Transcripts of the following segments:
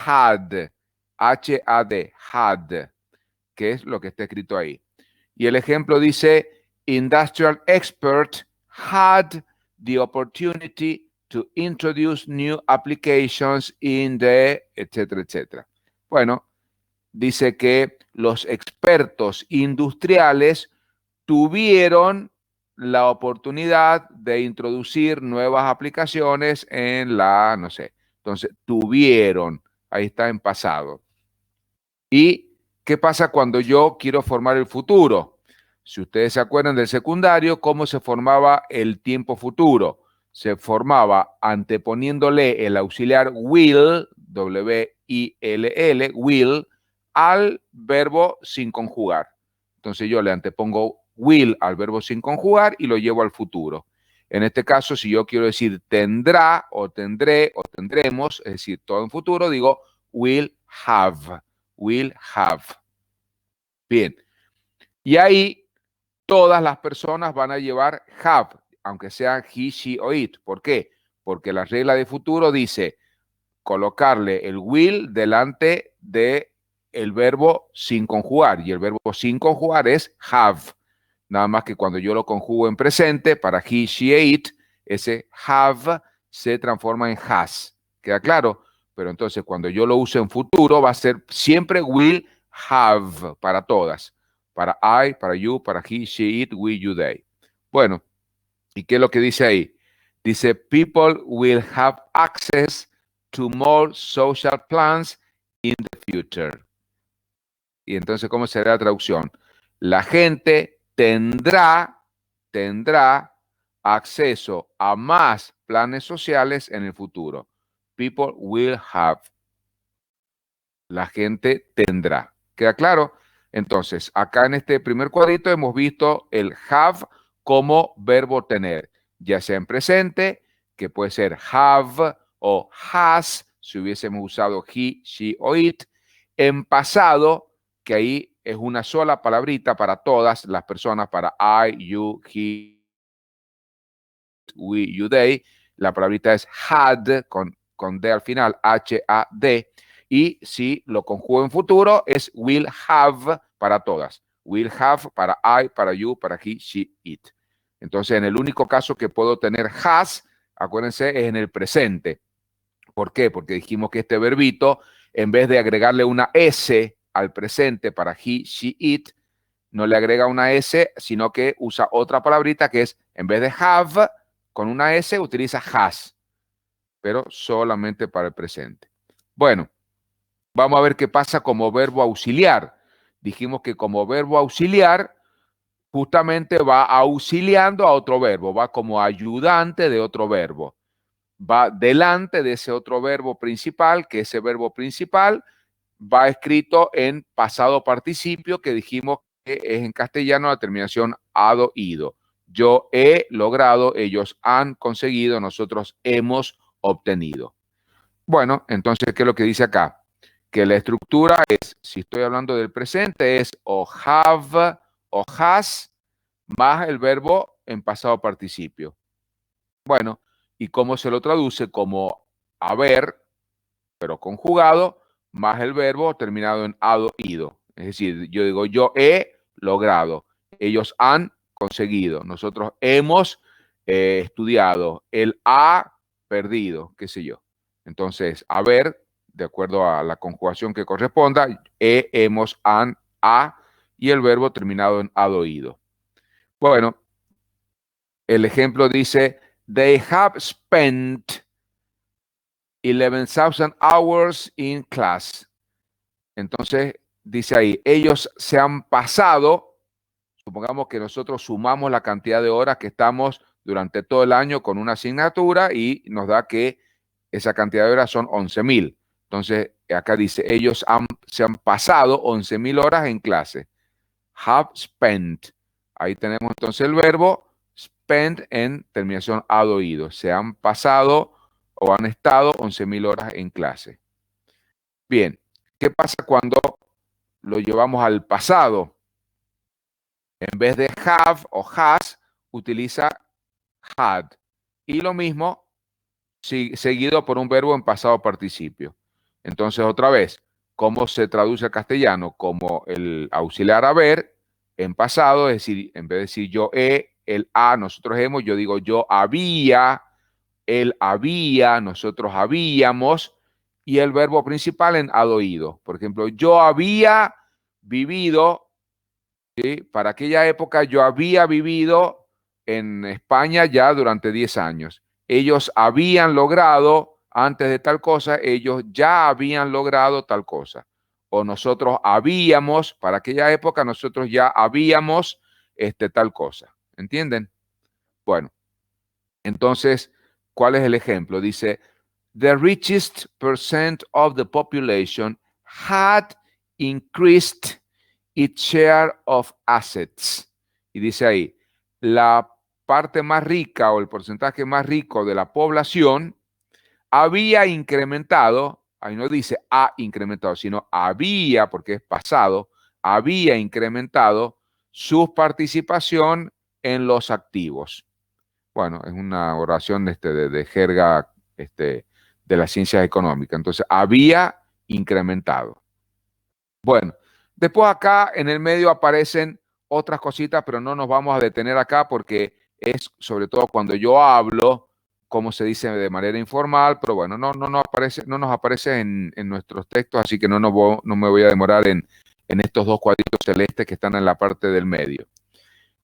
had, H-A-D, had, que es lo que está escrito ahí. Y el ejemplo dice, industrial expert had the opportunity to introduce new applications in the, etcétera, etcétera. Bueno, dice que los expertos industriales tuvieron la oportunidad de introducir nuevas aplicaciones en la, no sé, entonces tuvieron, ahí está en pasado. ¿Y qué pasa cuando yo quiero formar el futuro? Si ustedes se acuerdan del secundario, ¿cómo se formaba el tiempo futuro? Se formaba anteponiéndole el auxiliar will, W-I-L-L, will, al verbo sin conjugar. Entonces yo le antepongo will al verbo sin conjugar y lo llevo al futuro. En este caso, si yo quiero decir tendrá o tendré o tendremos, es decir, todo en futuro, digo will have. Will have. Bien. Y ahí todas las personas van a llevar have, aunque sea he, she o it. ¿Por qué? Porque la regla de futuro dice colocarle el will delante de el verbo sin conjugar. Y el verbo sin conjugar es have. Nada más que cuando yo lo conjugo en presente, para he, she e it, ese have se transforma en has. ¿Queda claro? Pero entonces cuando yo lo uso en futuro va a ser siempre will have para todas. Para I, para you, para he, she, it, we, you, they. Bueno, ¿y qué es lo que dice ahí? Dice, people will have access to more social plans in the future. Y entonces, ¿cómo será la traducción? La gente tendrá acceso a más planes sociales en el futuro. People will have. La gente tendrá. ¿Queda claro? Entonces, acá en este primer cuadrito hemos visto el have como verbo tener, ya sea en presente, que puede ser have o has, si hubiésemos usado he, she o it. En pasado, que ahí es una sola palabrita para todas las personas, para I, you, he, we, you, they. La palabrita es had, con D al final, H-A-D. Y si lo conjugo en futuro, es will have para todas. Will have para I, para you, para he, she, it. Entonces, en el único caso que puedo tener has, acuérdense, es en el presente. ¿Por qué? Porque dijimos que este verbito, en vez de agregarle una S al presente para he, she, it, no le agrega una S, sino que usa otra palabrita que es, en vez de have, con una S, utiliza has, pero solamente para el presente. Bueno, vamos a ver qué pasa como verbo auxiliar. Dijimos que como verbo auxiliar, justamente va auxiliando a otro verbo, va como ayudante de otro verbo. Va delante de ese otro verbo principal, que ese verbo principal va escrito en pasado participio, que dijimos que es en castellano la terminación ado, ido. Yo he logrado, ellos han conseguido, nosotros hemos obtenido. Bueno, entonces, ¿qué es lo que dice acá? Que la estructura es, si estoy hablando del presente, es o have o has más el verbo en pasado participio. Bueno, ¿y cómo se lo traduce? Como haber, pero conjugado, más el verbo terminado en ado, ido. Es decir, yo digo, yo he logrado, ellos han conseguido, nosotros hemos estudiado, él ha perdido, qué sé yo. Entonces, haber, de acuerdo a la conjugación que corresponda, hemos, han, ha, y el verbo terminado en ado, ido. Bueno, el ejemplo dice, they have spent 11,000 hours in class. Entonces, dice ahí, ellos se han pasado, supongamos que nosotros sumamos la cantidad de horas que estamos durante todo el año con una asignatura y nos da que esa cantidad de horas son 11,000. Entonces, acá dice, ellos se han pasado 11,000 horas en clase. Have spent. Ahí tenemos entonces el verbo spent en terminación ado, ido. Se han pasado o han estado 11,000 horas en clase. Bien, ¿qué pasa cuando lo llevamos al pasado? En vez de have o has, utiliza had. Y lo mismo seguido por un verbo en pasado participio. Entonces, otra vez, ¿cómo se traduce al castellano? Como el auxiliar haber en pasado, es decir, en vez de decir yo he, el a, nosotros hemos, yo digo yo había, él había, nosotros habíamos, y el verbo principal en hadoído. Por ejemplo, yo había vivido, ¿sí? Para aquella época yo había vivido en España ya durante 10 años. Ellos habían logrado, antes de tal cosa, ellos ya habían logrado tal cosa. O nosotros habíamos, para aquella época, nosotros ya habíamos tal cosa. ¿Entienden? Bueno, entonces, ¿cuál es el ejemplo? Dice, the richest percent of the population had increased its share of assets. Y dice ahí, la parte más rica o el porcentaje más rico de la población había incrementado, ahí no dice ha incrementado, sino había, porque es pasado, había incrementado su participación en los activos. Bueno, es una oración de jerga de las ciencias económicas. Entonces, había incrementado. Bueno, después acá en el medio aparecen otras cositas, pero no nos vamos a detener acá porque es sobre todo cuando yo hablo, como se dice de manera informal, pero bueno, no nos aparece en nuestros textos, así que no me voy a demorar en estos dos cuadritos celestes que están en la parte del medio.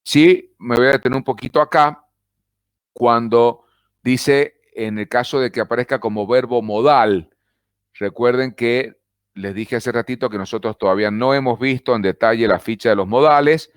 Sí, me voy a detener un poquito acá cuando dice, en el caso de que aparezca como verbo modal. Recuerden que les dije hace ratito que nosotros todavía no hemos visto en detalle la ficha de los modales,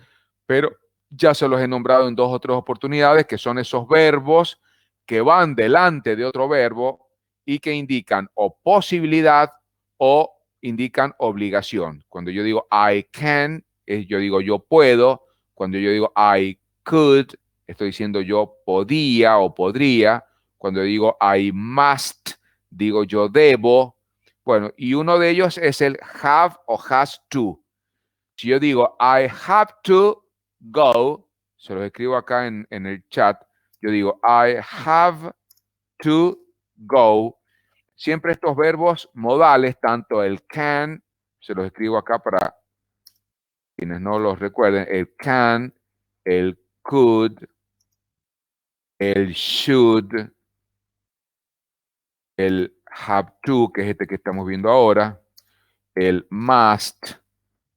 pero ya se los he nombrado en 2 o 3 oportunidades, que son esos verbos que van delante de otro verbo y que indican o posibilidad o indican obligación. Cuando yo digo I can, yo digo yo puedo. Cuando yo digo I could, estoy diciendo yo podía o podría. Cuando digo I must, digo yo debo. Bueno, y uno de ellos es el have o has to. Si yo digo I have to go, se los escribo acá en el chat, yo digo I have to go. Siempre estos verbos modales, tanto el can, se los escribo acá para quienes no los recuerden, el can, el could, el should, el have to, que es este que estamos viendo ahora, el must.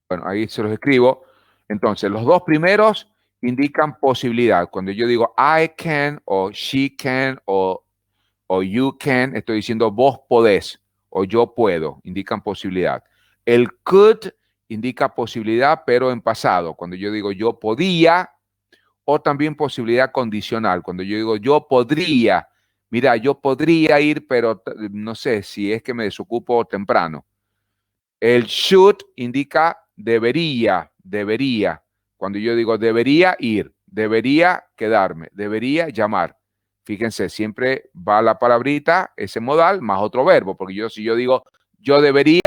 Bueno, ahí se los escribo. Entonces, los dos primeros indican posibilidad. Cuando yo digo I can o she can o you can, estoy diciendo vos podés o yo puedo, indican posibilidad. El could indica posibilidad, pero en pasado. Cuando yo digo yo podía, o también posibilidad condicional. Cuando yo digo yo podría, mira, yo podría ir, pero no sé si es que me desocupo temprano. El should indica debería. Cuando yo digo debería ir, debería quedarme, debería llamar. Fíjense, siempre va la palabrita, ese modal, más otro verbo, porque si yo digo yo debería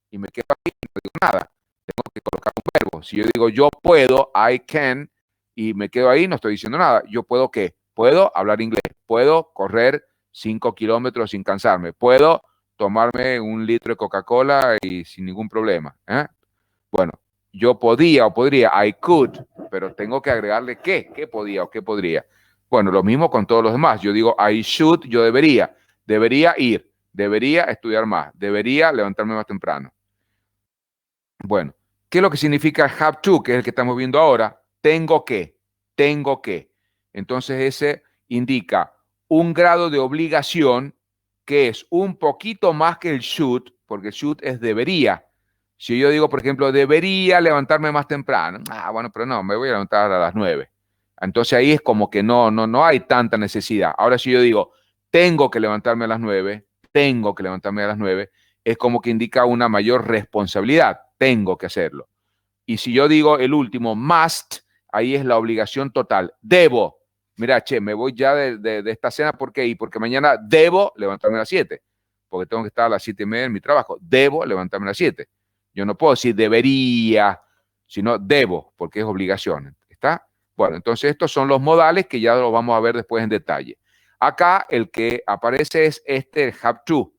y me quedo aquí, no digo nada, tengo que colocar un verbo. Si yo digo yo puedo, I can, y me quedo ahí, no estoy diciendo nada. Yo puedo ¿qué? Puedo hablar inglés, puedo correr 5 kilómetros sin cansarme, puedo tomarme 1 litro de Coca-Cola y sin ningún problema. Bueno, yo podía o podría, I could, pero tengo que agregarle qué podía o qué podría. Bueno, lo mismo con todos los demás. Yo digo I should, yo debería ir, debería estudiar más, debería levantarme más temprano. Bueno, ¿qué es lo que significa have to, que es el que estamos viendo ahora? Tengo que. Entonces ese indica un grado de obligación que es un poquito más que el should, porque el should es debería. Si yo digo, por ejemplo, debería levantarme más temprano, bueno, pero no, me voy a levantar a las 9. Entonces ahí es como que no hay tanta necesidad. Ahora si yo digo, tengo que levantarme a las 9, es como que indica una mayor responsabilidad. Tengo que hacerlo. Y si yo digo el último, must, ahí es la obligación total. Debo. Mira, me voy ya de esta cena. ¿Por qué? Porque mañana debo levantarme a las 7. Porque tengo que estar a las 7:30 en mi trabajo. Debo levantarme a las 7. Yo no puedo decir debería, sino debo, porque es obligación. ¿Está? Bueno, entonces estos son los modales que ya los vamos a ver después en detalle. Acá el que aparece es el have to.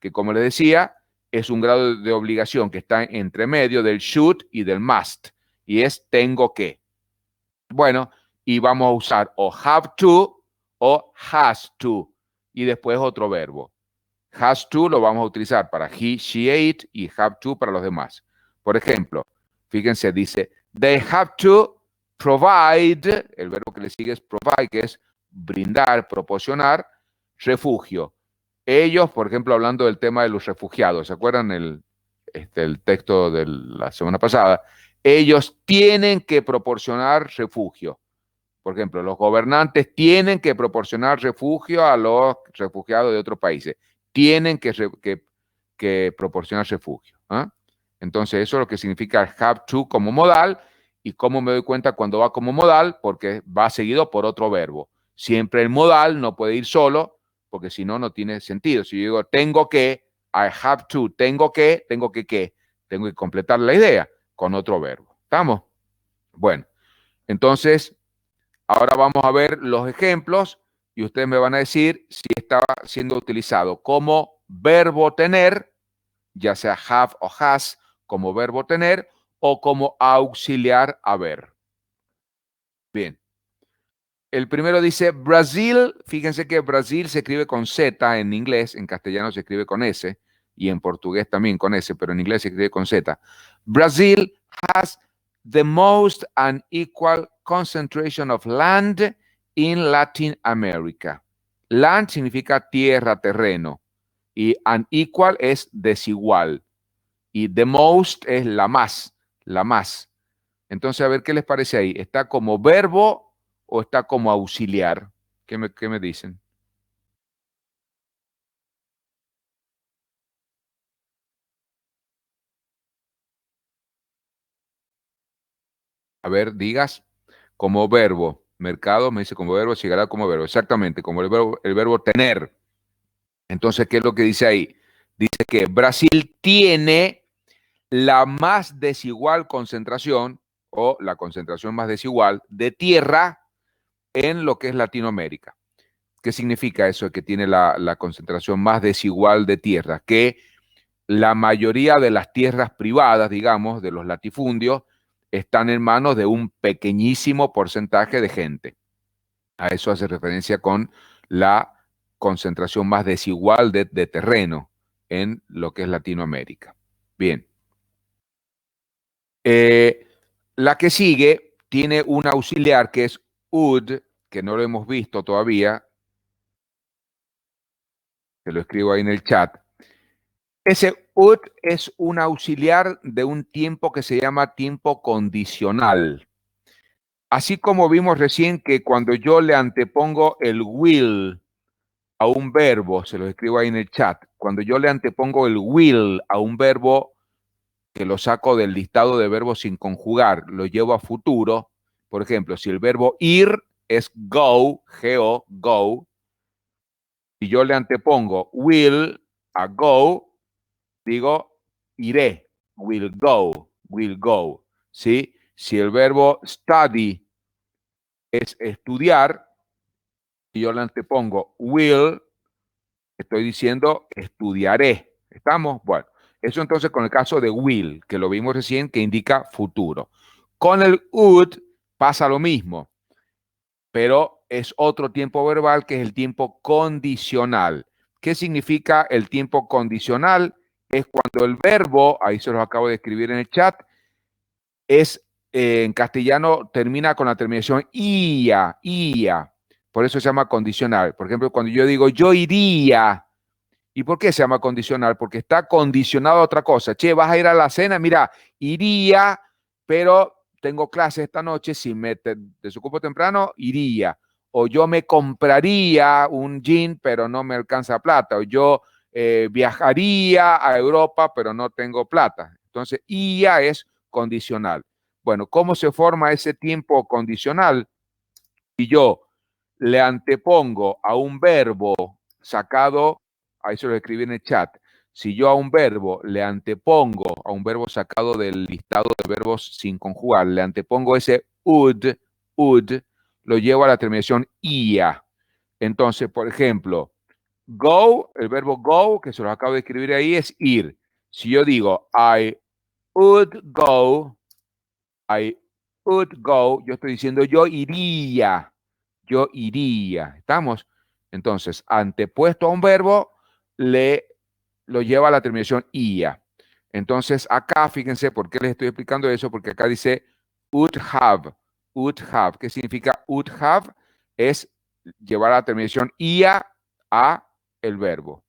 que como les decía, es un grado de obligación que está entre medio del should y del must, y es tengo que. Bueno, y vamos a usar o have to o has to, y después otro verbo. Has to lo vamos a utilizar para he, she, ate, y have to para los demás. Por ejemplo, fíjense, dice, they have to provide, el verbo que le sigue es provide, que es brindar, proporcionar, refugio. Ellos, por ejemplo, hablando del tema de los refugiados, ¿se acuerdan el texto de la semana pasada? Ellos tienen que proporcionar refugio. Por ejemplo, los gobernantes tienen que proporcionar refugio a los refugiados de otros países. Tienen que proporcionar refugio. ¿Eh? Entonces, eso es lo que significa have to como modal. ¿Y cómo me doy cuenta cuando va como modal? Porque va seguido por otro verbo. Siempre el modal no puede ir solo, porque si no, no tiene sentido. Si yo digo tengo que, I have to, tengo que completar la idea con otro verbo. ¿Estamos? Bueno, entonces, ahora vamos a ver los ejemplos y ustedes me van a decir si está siendo utilizado como verbo tener, ya sea have o has, como verbo tener o como auxiliar haber. Bien. El primero dice Brasil. Fíjense que Brasil se escribe con Z en inglés, en castellano se escribe con S y en portugués también con S, pero en inglés se escribe con Z. Brazil has the most unequal concentration of land in Latin America. Land significa tierra, terreno, y unequal es desigual, y the most es la más, la más. Entonces, a ver qué les parece ahí. ¿Está como verbo o está como auxiliar? ¿Qué me dicen? A ver, digas como verbo. Mercado me dice como verbo, llegará como verbo. Exactamente, como el verbo tener. Entonces, ¿qué es lo que dice ahí? Dice que Brasil tiene la más desigual concentración o la concentración más desigual de tierra en lo que es Latinoamérica. ¿Qué significa eso? Que tiene la concentración más desigual de tierra, que la mayoría de las tierras privadas, digamos, de los latifundios, están en manos de un pequeñísimo porcentaje de gente. A eso hace referencia con la concentración más desigual de terreno en lo que es Latinoamérica. Bien. La que sigue tiene un auxiliar que es would, que no lo hemos visto todavía. Se lo escribo ahí en el chat. Ese would es un auxiliar de un tiempo que se llama tiempo condicional. Así como vimos recién que cuando yo le antepongo el will a un verbo, se lo escribo ahí en el chat, cuando yo le antepongo el will a un verbo que lo saco del listado de verbos sin conjugar, lo llevo a futuro. Por ejemplo, si el verbo ir es go, G-O, go, y yo le antepongo will a go, digo iré, will go, ¿sí? Si el verbo study es estudiar, y yo le antepongo will, estoy diciendo estudiaré. ¿Estamos? Bueno, eso entonces con el caso de will, que lo vimos recién, que indica futuro. Con el would pasa lo mismo, pero es otro tiempo verbal que es el tiempo condicional. ¿Qué significa el tiempo condicional? Es cuando el verbo, ahí se los acabo de escribir en el chat, es en castellano termina con la terminación ia, ia. Por eso se llama condicional. Por ejemplo, cuando yo digo yo iría, ¿y por qué se llama condicional? Porque está condicionado a otra cosa. Che, vas a ir a la cena, mira, iría, pero tengo clase esta noche, si me desocupo temprano, iría. O yo me compraría un jean, pero no me alcanza plata. O yo viajaría a Europa, pero no tengo plata. Entonces, IA es condicional. Bueno, ¿cómo se forma ese tiempo condicional? Si yo le antepongo a un verbo sacado, ahí se lo escribí en el chat, si yo a un verbo le antepongo, a un verbo sacado del listado de verbos sin conjugar, le antepongo ese would, lo llevo a la terminación ia. Entonces, por ejemplo, Go, el verbo go, que se los acabo de escribir ahí, es ir. Si yo digo I would go, yo estoy diciendo yo iría, ¿estamos? Entonces, antepuesto a un verbo, lo lleva a la terminación ia. Entonces, acá, fíjense, ¿por qué les estoy explicando eso? Porque acá dice would have, ¿Qué significa would have? Es llevar a la terminación ia a el verbo.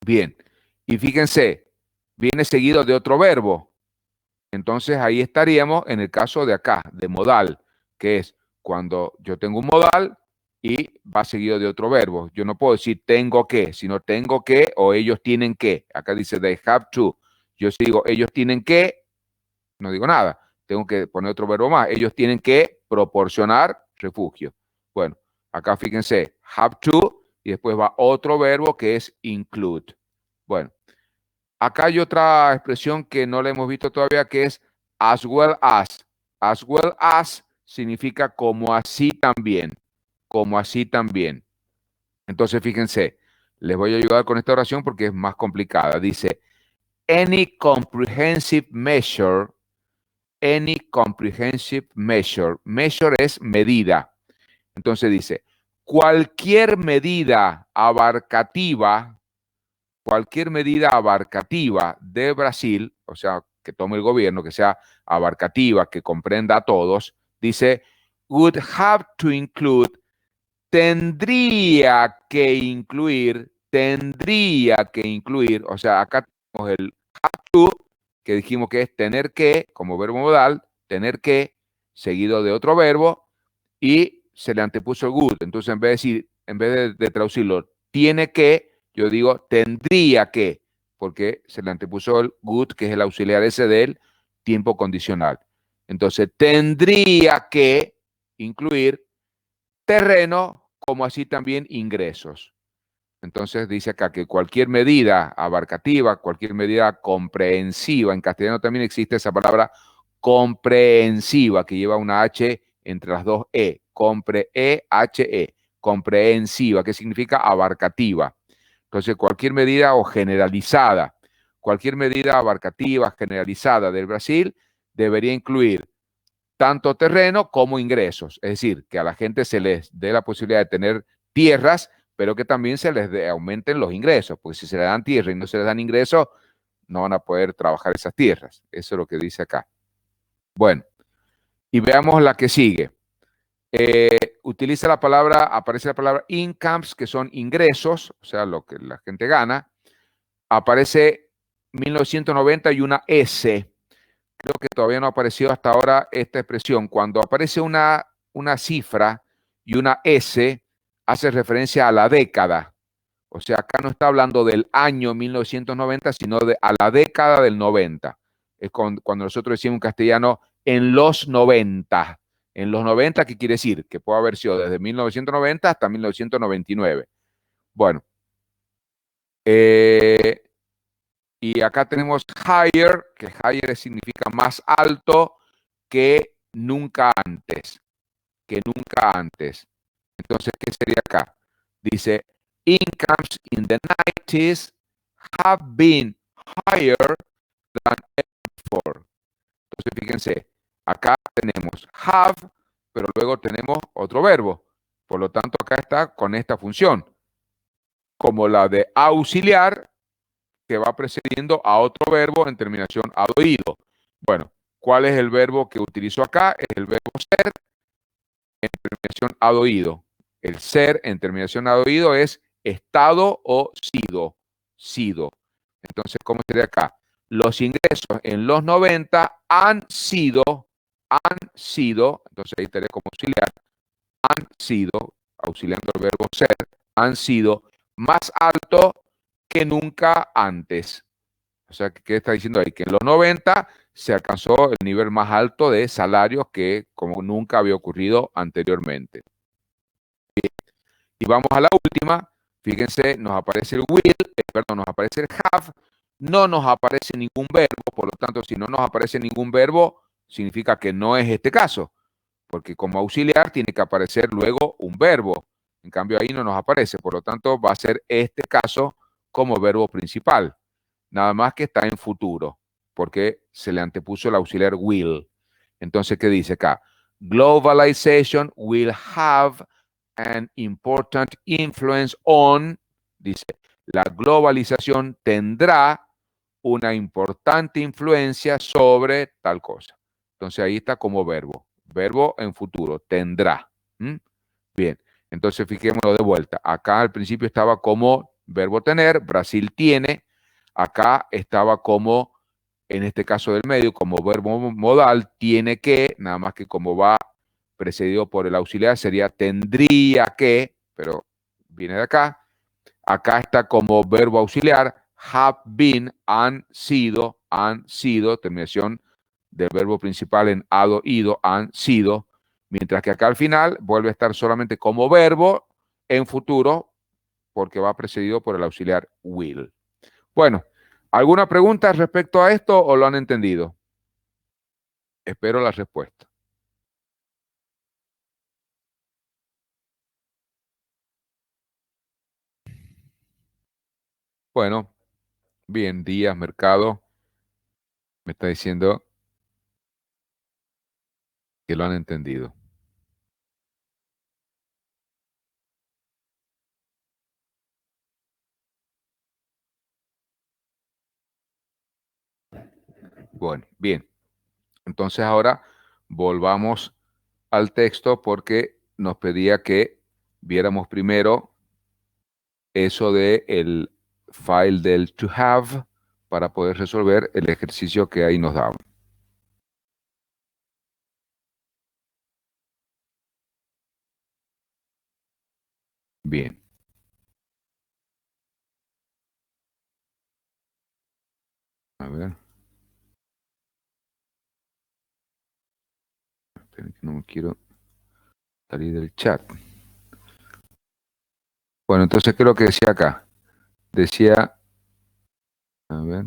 Bien, y fíjense, viene seguido de otro verbo. Entonces ahí estaríamos en el caso de acá, de modal, que es cuando yo tengo un modal y va seguido de otro verbo. Yo no puedo decir tengo que, sino tengo que o ellos tienen que. Acá dice they have to. Yo si digo ellos tienen que, no digo nada. Tengo que poner otro verbo más. Ellos tienen que proporcionar refugio. Bueno, acá fíjense, have to y después va otro verbo que es include. Bueno, acá hay otra expresión que no la hemos visto todavía que es as well as. As well as significa como así también. Como así también. Entonces, fíjense, les voy a ayudar con esta oración porque es más complicada. Dice, any comprehensive measure, measure es medida. Entonces dice, cualquier medida abarcativa de Brasil, o sea, que tome el gobierno, que sea abarcativa, que comprenda a todos, dice, would have to include, tendría que incluir, o sea, acá tenemos el have to, que dijimos que es tener que, como verbo modal, tener que, seguido de otro verbo, y se le antepuso el would. Entonces, en vez de traducirlo, tiene que, yo digo tendría que, porque se le antepuso el would, que es el auxiliar ese del tiempo condicional. Entonces, tendría que incluir terreno, como así también ingresos. Entonces dice acá que cualquier medida abarcativa, cualquier medida comprensiva, en castellano también existe esa palabra comprensiva, que lleva una H entre las dos E, H-E, comprensiva, que significa abarcativa. Entonces cualquier medida o generalizada, cualquier medida abarcativa, generalizada del Brasil, debería incluir tanto terreno como ingresos. Es decir, que a la gente se les dé la posibilidad de tener tierras, pero que también se les aumenten los ingresos, porque si se les dan tierra y no se les dan ingresos, no van a poder trabajar esas tierras. Eso es lo que dice acá. Bueno, y veamos la que sigue. Aparece la palabra incomes, que son ingresos, o sea, lo que la gente gana. Aparece 1990 y una S. Creo que todavía no ha aparecido hasta ahora esta expresión. Cuando aparece una cifra y una S, hace referencia a la década. O sea, acá no está hablando del año 1990, sino a la década del 90. Es cuando nosotros decimos en castellano en los 90. En los 90, ¿qué quiere decir? Que puede haber sido desde 1990 hasta 1999. Bueno, y acá tenemos higher, que higher significa más alto que nunca antes. Que nunca antes. Entonces, ¿qué sería acá? Dice, incomes in the 90s have been higher than ever before. Entonces, fíjense, acá tenemos have, pero luego tenemos otro verbo. Por lo tanto, acá está con esta función, como la de auxiliar, que va precediendo a otro verbo en terminación ad oído. Bueno, ¿cuál es el verbo que utilizo acá? Es el verbo ser en terminación ad oído. El ser en terminación ad oído es estado o sido. Entonces, ¿cómo sería acá? Los ingresos en los 90 han sido, entonces ahí estaría como auxiliar, han sido, auxiliando el verbo ser, han sido más altos que nunca antes. O sea, ¿qué está diciendo ahí? Que en los 90 se alcanzó el nivel más alto de salarios que como nunca había ocurrido anteriormente. Bien. Y vamos a la última. Fíjense, nos aparece el will, perdón, nos aparece el have, no nos aparece ningún verbo, por lo tanto, si no nos aparece ningún verbo, significa que no es este caso, porque como auxiliar tiene que aparecer luego un verbo. En cambio, ahí no nos aparece. Por lo tanto, va a ser este caso como verbo principal. Nada más que está en futuro, porque se le antepuso el auxiliar will. Entonces, ¿qué dice acá? Globalization will have an important influence on, dice, la globalización tendrá una importante influencia sobre tal cosa. Entonces ahí está como verbo en futuro, tendrá. ¿Mm? Bien, entonces fijémonos de vuelta. Acá al principio estaba como verbo tener, Brasil tiene. Acá estaba como, en este caso del medio, como verbo modal, tiene que, nada más que como va precedido por el auxiliar, sería tendría que, pero viene de acá. Acá está como verbo auxiliar, have been, han sido, terminación del verbo principal en ado, ido, han sido, mientras que acá al final vuelve a estar solamente como verbo en futuro, porque va precedido por el auxiliar will. Bueno, ¿alguna pregunta respecto a esto o lo han entendido? Espero la respuesta. Bueno, bien, Díaz Mercado me está diciendo que lo han entendido. Bueno, bien. Entonces ahora volvamos al texto porque nos pedía que viéramos primero eso de el file del to have para poder resolver el ejercicio que ahí nos daba. Bien. A ver. Esperen que no me quiero salir del chat. Bueno, entonces, ¿qué es lo que decía acá? Decía, a ver,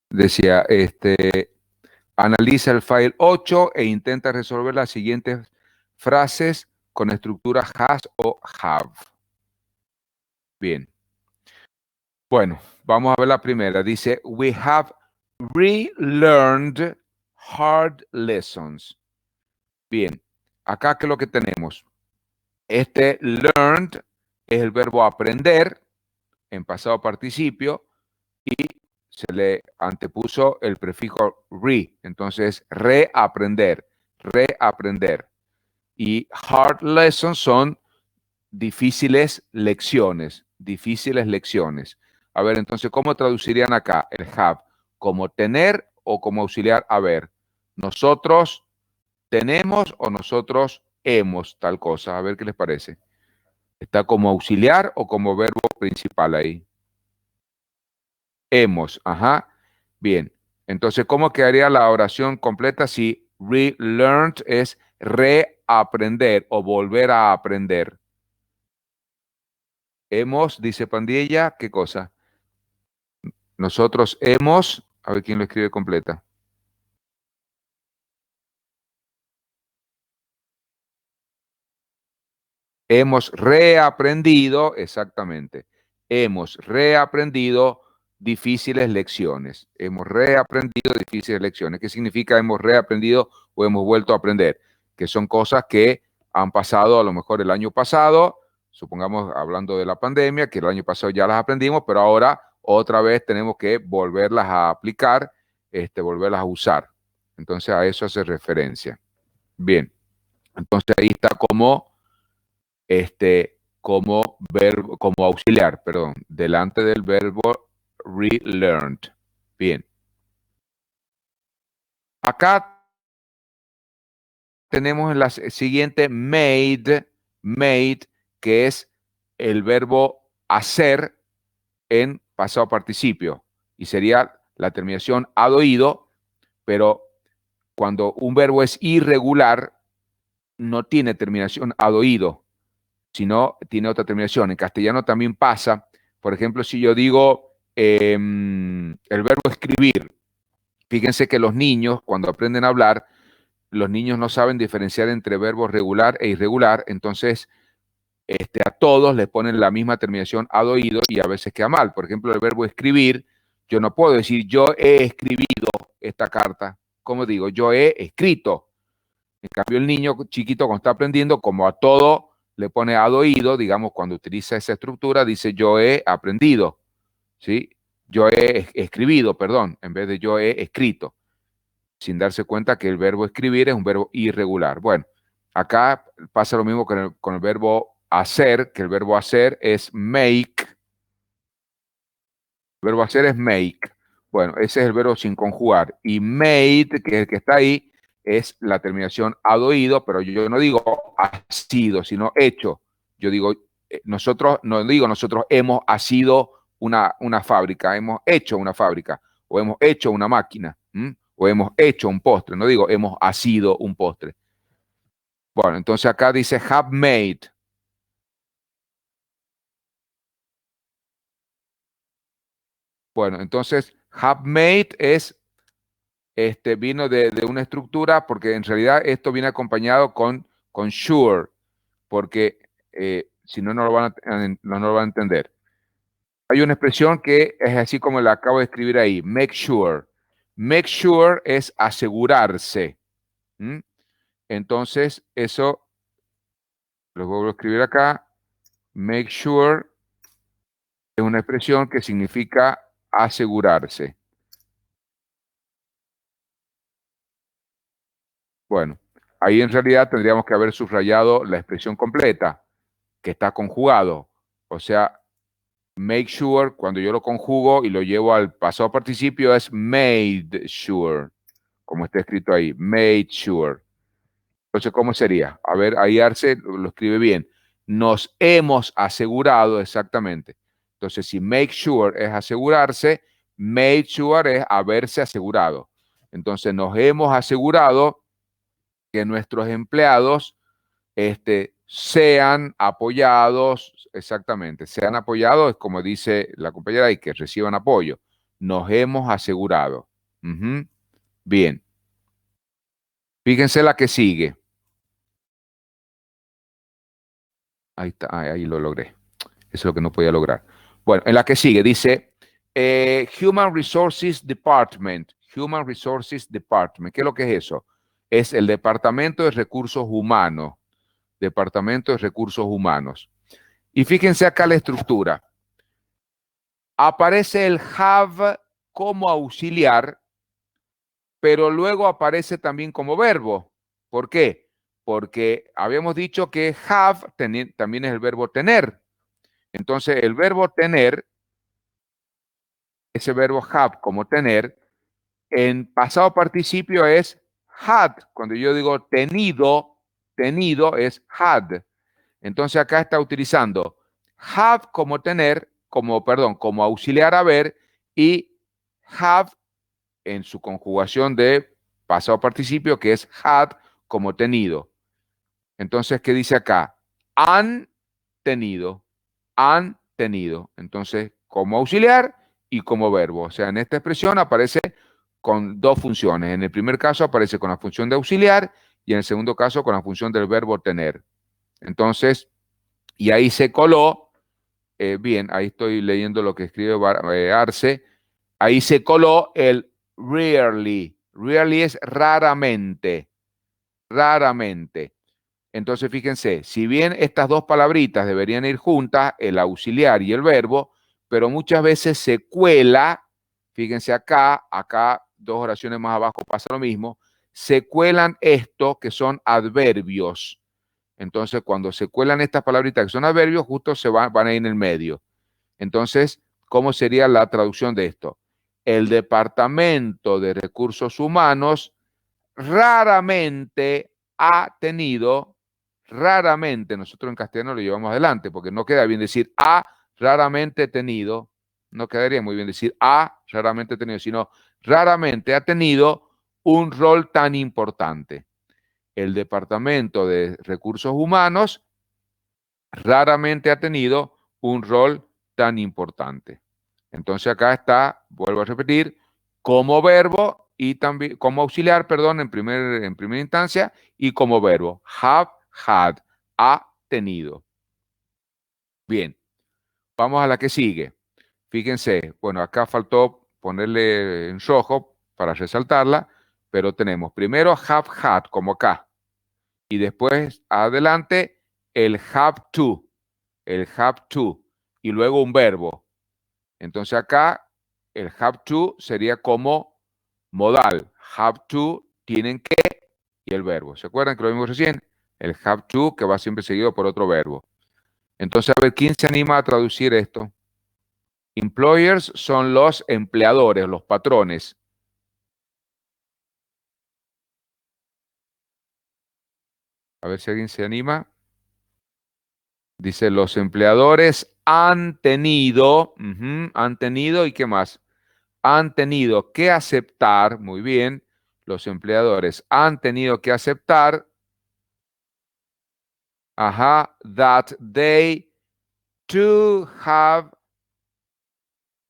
decía, analiza el file 8 e intenta resolver las siguientes frases con estructura has o have. Bien. Bueno, vamos a ver la primera. Dice, we have relearned hard lessons. Bien, acá ¿qué es lo que tenemos? Este learned es el verbo aprender en pasado participio y se le antepuso el prefijo re. Entonces, reaprender, reaprender. Y hard lessons son difíciles lecciones, difíciles lecciones. A ver, entonces, ¿cómo traducirían acá el have? ¿Como tener o como auxiliar haber? Nosotros tenemos o nosotros hemos tal cosa. A ver qué les parece. ¿Está como auxiliar o como verbo principal ahí? Hemos, ajá. Bien. Entonces, ¿cómo quedaría la oración completa si relearned es reaprender o volver a aprender? Hemos, dice Pandilla, ¿qué cosa? Nosotros hemos, a ver quién lo escribe completa. Hemos reaprendido, exactamente, hemos reaprendido difíciles lecciones. Hemos reaprendido difíciles lecciones. ¿Qué significa hemos reaprendido o hemos vuelto a aprender? Que son cosas que han pasado a lo mejor el año pasado, supongamos hablando de la pandemia, que el año pasado ya las aprendimos, pero ahora otra vez tenemos que volverlas a aplicar, volverlas a usar. Entonces a eso hace referencia. Bien, entonces ahí está como verbo, como auxiliar, perdón, delante del verbo relearned. Bien. Acá tenemos la siguiente made, que es el verbo hacer en pasado participio. Y sería la terminación had ido, pero cuando un verbo es irregular, no tiene terminación had oído, sino tiene otra terminación. En castellano también pasa, por ejemplo, si yo digo el verbo escribir, fíjense que los niños cuando aprenden a hablar los niños no saben diferenciar entre verbos regular e irregular, entonces a todos les ponen la misma terminación ad oído y a veces queda mal. Por ejemplo, el verbo escribir, yo no puedo decir yo he escribido esta carta. Como digo, yo he escrito. En cambio, el niño chiquito cuando está aprendiendo, como a todo le pone ad oído, digamos, cuando utiliza esa estructura, dice yo he aprendido, ¿sí? Yo he escribido, perdón, en vez de yo he escrito, sin darse cuenta que el verbo escribir es un verbo irregular. Bueno, acá pasa lo mismo con el verbo hacer, que el verbo hacer es make. El verbo hacer es make. Bueno, ese es el verbo sin conjugar. Y made, que es el que está ahí, es la terminación ad oído, pero yo no digo ha sido, sino hecho. Yo digo, nosotros, no digo nosotros hemos sido una fábrica, hemos hecho una fábrica, o hemos hecho una máquina, o hemos hecho un postre. No digo hemos sido un postre. Bueno, entonces acá dice have made. Bueno, entonces have made es vino de una estructura, porque en realidad esto viene acompañado con sure, porque si no, no lo van no lo van a entender. Hay una expresión que es así como la acabo de escribir ahí, make sure. Make sure es asegurarse. ¿Mm? Entonces, eso lo vuelvo a escribir acá. Make sure es una expresión que significa asegurarse. Bueno, ahí en realidad tendríamos que haber subrayado la expresión completa, que está conjugado. O sea, make sure, cuando yo lo conjugo y lo llevo al pasado participio, es made sure, como está escrito ahí, made sure. Entonces, ¿cómo sería? A ver, ahí Arce lo escribe bien. Nos hemos asegurado, exactamente. Entonces, si make sure es asegurarse, made sure es haberse asegurado. Entonces, nos hemos asegurado que nuestros empleados sean apoyados, exactamente, sean apoyados, como dice la compañera, y que reciban apoyo. Nos hemos asegurado. Ujú. Bien. Fíjense la que sigue. Ahí está, ahí lo logré. Eso es lo que no podía lograr. Bueno, en la que sigue dice Human Resources Department. Human Resources Department. ¿Qué es lo que es eso? Es el Departamento de Recursos Humanos. Departamento de Recursos Humanos. Y fíjense acá la estructura. Aparece el have como auxiliar, pero luego aparece también como verbo. ¿Por qué? Porque habíamos dicho que have también es el verbo tener. Entonces, el verbo tener, ese verbo have como tener, en pasado participio es had. Cuando yo digo tenido es had. Entonces acá está utilizando have como tener, como auxiliar haber, y have en su conjugación de pasado participio, que es had como tenido. Entonces, ¿qué dice acá? Han tenido, han tenido. Entonces, como auxiliar y como verbo. O sea, en esta expresión aparece con dos funciones. En el primer caso aparece con la función de auxiliar y en el segundo caso con la función del verbo tener. Entonces, y ahí se coló, bien, ahí estoy leyendo lo que escribe Arce, ahí se coló el rarely. Rarely es raramente, raramente. Entonces, fíjense, si bien estas dos palabritas deberían ir juntas, el auxiliar y el verbo, pero muchas veces se cuela, fíjense acá, dos oraciones más abajo pasa lo mismo, se cuelan esto que son adverbios. Entonces, cuando se cuelan estas palabritas que son adverbios, justo van a ir en el medio. Entonces, ¿cómo sería la traducción de esto? El Departamento de Recursos Humanos raramente ha tenido, raramente, nosotros en castellano lo llevamos adelante, porque no queda bien decir ha raramente tenido, no quedaría muy bien decir ha raramente tenido, sino raramente ha tenido un rol tan importante. El Departamento de Recursos Humanos raramente ha tenido un rol tan importante. Entonces acá está, vuelvo a repetir, como verbo y también como auxiliar, perdón, en primera instancia, y como verbo. Have had, ha tenido. Bien, vamos a la que sigue. Fíjense, bueno, acá faltó ponerle en rojo para resaltarla, pero tenemos primero have had, como acá, y después adelante el have to, y luego un verbo. Entonces acá el have to sería como modal. Have to, tienen que, y el verbo. ¿Se acuerdan que lo vimos recién? El have to que va siempre seguido por otro verbo. Entonces, a ver, ¿quién se anima a traducir esto? Employers son los empleadores, los patrones. A ver si alguien se anima. Dice, los empleadores han tenido, han tenido, ¿y qué más? Han tenido que aceptar, muy bien, los empleadores han tenido que aceptar, that they to have,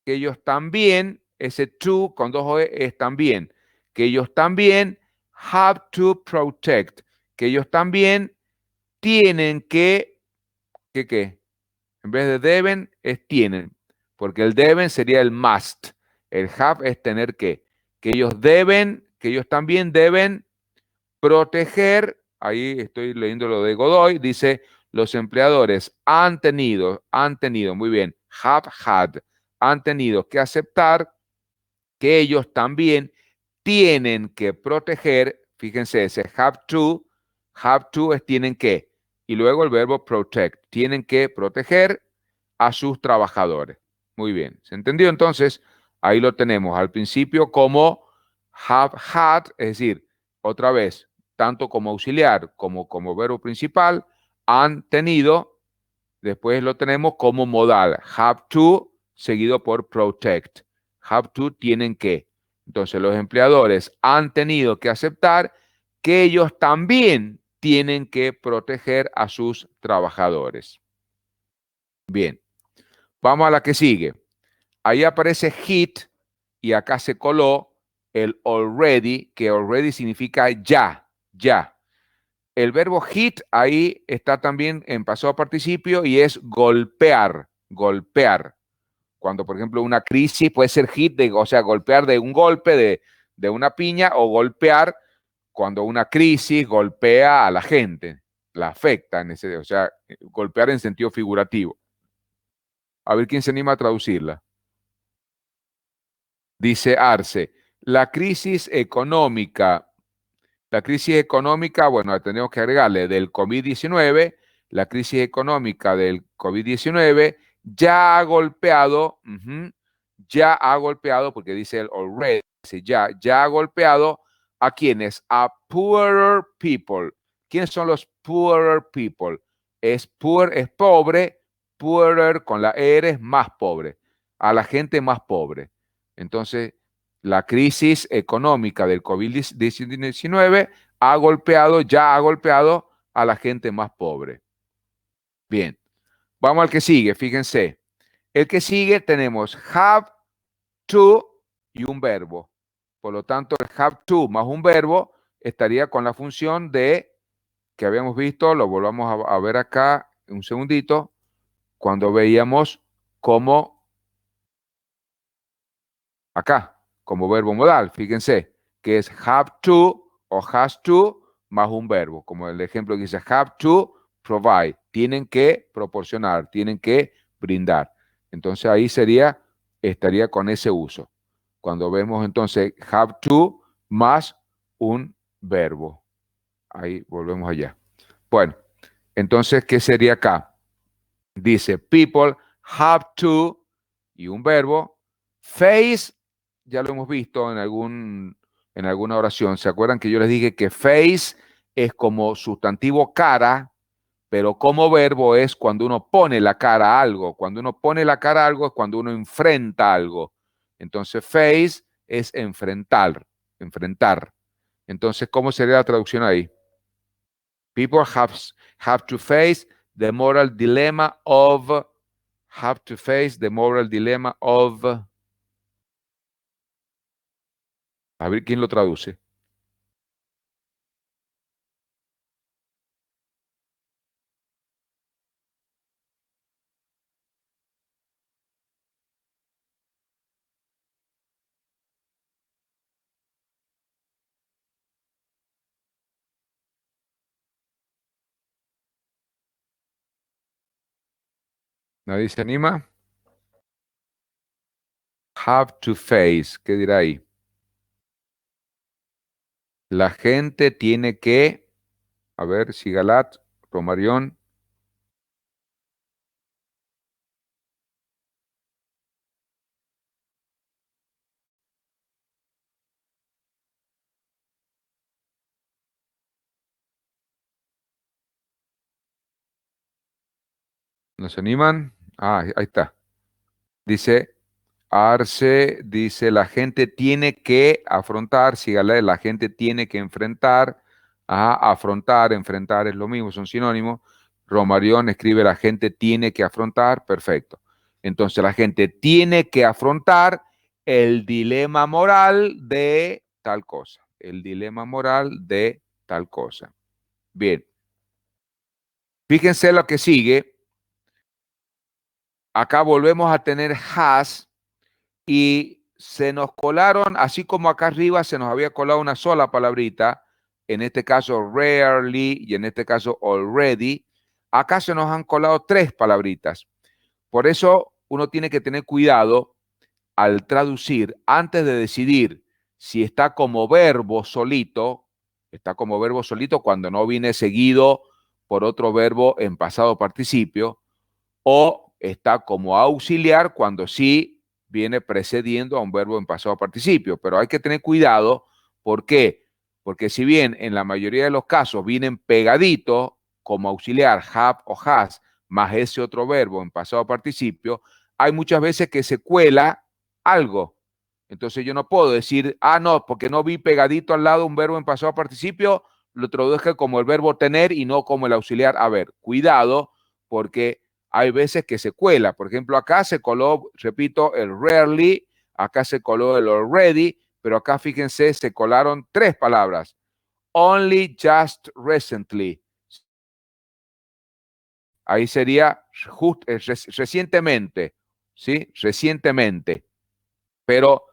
que ellos también, ese to con dos O es también, que ellos también have to protect, que ellos también tienen que ¿qué? En vez de deben, es tienen, porque el deben sería el must, el have es tener que ellos deben, que ellos también deben proteger, ahí estoy leyendo lo de Godoy, dice, los empleadores han tenido, muy bien, have had, han tenido que aceptar que ellos también tienen que proteger, fíjense, ese have to es tienen que, y luego el verbo protect, tienen que proteger a sus trabajadores. Muy bien, ¿se entendió? Entonces, ahí lo tenemos al principio como have had, es decir, otra vez, tanto como auxiliar como verbo principal, han tenido, después lo tenemos como modal, have to, seguido por protect. Have to, tienen que. Entonces, los empleadores han tenido que aceptar que ellos también tienen que proteger a sus trabajadores. Bien, vamos a la que sigue. Ahí aparece hit y acá se coló el already, que already significa ya, ya. El verbo hit ahí está también en pasado participio y es golpear, golpear. Cuando, por ejemplo, una crisis puede ser hit, o sea, golpear de un golpe, de una piña, o golpear cuando una crisis golpea a la gente, la afecta, o sea, golpear en sentido figurativo. A ver quién se anima a traducirla. Dice Arce, la crisis económica, bueno, tenemos que agregarle del COVID-19, la crisis económica del COVID-19 ya ha golpeado, porque dice el already, dice ya ha golpeado a quienes, a poorer people. ¿Quiénes son los poorer people? Es poor, es pobre, poorer con la R es más pobre, a la gente más pobre. Entonces, la crisis económica del COVID-19 ya ha golpeado a la gente más pobre. Bien, vamos al que sigue, fíjense. El que sigue tenemos have to y un verbo. Por lo tanto, el have to más un verbo estaría con la función de, que habíamos visto, lo volvamos a ver acá un segundito, cuando veíamos como acá, como verbo modal, fíjense, que es have to o has to más un verbo, como el ejemplo que dice have to provide, tienen que proporcionar, tienen que brindar. Entonces ahí estaría con ese uso. Cuando vemos entonces have to más un verbo. Ahí volvemos allá. Bueno, entonces, ¿qué sería acá? Dice, people have to, y un verbo, face, ya lo hemos visto en alguna oración. ¿Se acuerdan que yo les dije que face es como sustantivo cara, pero como verbo es cuando uno pone la cara a algo? Cuando uno pone la cara a algo es cuando uno enfrenta algo. Entonces, face es enfrentar, enfrentar. Entonces, ¿cómo sería la traducción ahí? People have to face the moral dilemma of, have to face the moral dilemma of, A ver quién lo traduce. ¿Nadie se anima? Have to face. ¿Qué dirá ahí? La gente tiene que, a ver, Sigalat, Romarión. ¿Nos animan? Ah, ahí está. Dice, Arce, dice, la gente tiene que afrontar, sígale, la gente tiene que enfrentar, afrontar, enfrentar es lo mismo, son sinónimos. Romarión escribe, la gente tiene que afrontar, perfecto. Entonces la gente tiene que afrontar el dilema moral de tal cosa, el dilema moral de tal cosa. Bien, fíjense lo que sigue. Acá volvemos a tener has y se nos colaron, así como acá arriba se nos había colado una sola palabrita, en este caso rarely y en este caso already, acá se nos han colado tres palabritas. Por eso uno tiene que tener cuidado al traducir antes de decidir si está como verbo solito, está como verbo solito cuando no viene seguido por otro verbo en pasado participio, o está como auxiliar cuando sí viene precediendo a un verbo en pasado participio. Pero hay que tener cuidado. ¿Por qué? Porque si bien en la mayoría de los casos vienen pegaditos como auxiliar, have o has, más ese otro verbo en pasado participio, hay muchas veces que se cuela algo. Entonces yo no puedo decir, no, porque no vi pegadito al lado un verbo en pasado participio, lo traduje como el verbo tener y no como el auxiliar haber. Cuidado, porque hay veces que se cuela. Por ejemplo, acá se coló, repito, el rarely, acá se coló el already, pero acá fíjense, se colaron tres palabras. Only just recently. Ahí sería recientemente, ¿sí? Recientemente. Pero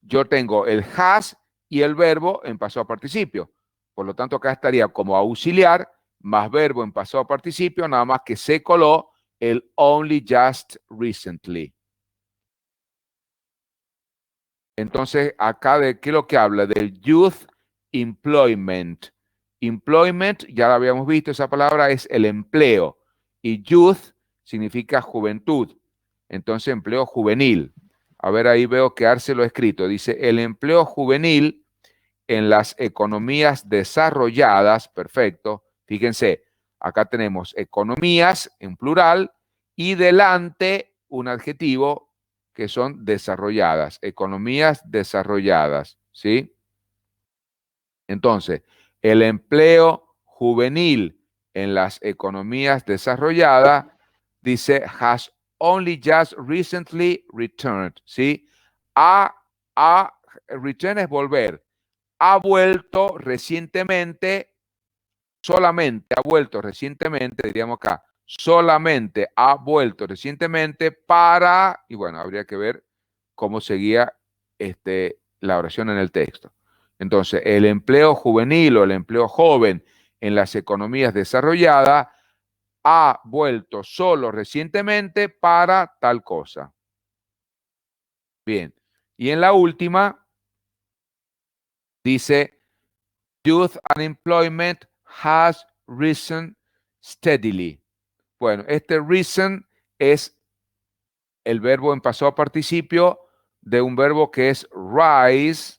yo tengo el has y el verbo en pasado participio. Por lo tanto, acá estaría como auxiliar más verbo en pasado participio, nada más que se coló el only just recently. Entonces, acá de qué es lo que habla, del youth employment. Employment, ya lo habíamos visto, esa palabra es el empleo. Y youth significa juventud. Entonces, empleo juvenil. A ver, ahí veo que Arce lo ha escrito. Dice, el empleo juvenil en las economías desarrolladas, perfecto. Fíjense, acá tenemos economías en plural y delante un adjetivo que son desarrolladas, economías desarrolladas, ¿sí? Entonces, el empleo juvenil en las economías desarrolladas, dice, has only just recently returned, ¿sí? A, return es volver, ha vuelto recientemente, solamente ha vuelto recientemente, diríamos acá, solamente ha vuelto recientemente para, y bueno, habría que ver cómo seguía la oración en el texto. Entonces, el empleo juvenil o el empleo joven en las economías desarrolladas ha vuelto solo recientemente para tal cosa. Bien. Y en la última dice, youth unemployment has risen steadily. Bueno, este risen es el verbo en pasado participio de un verbo que es rise.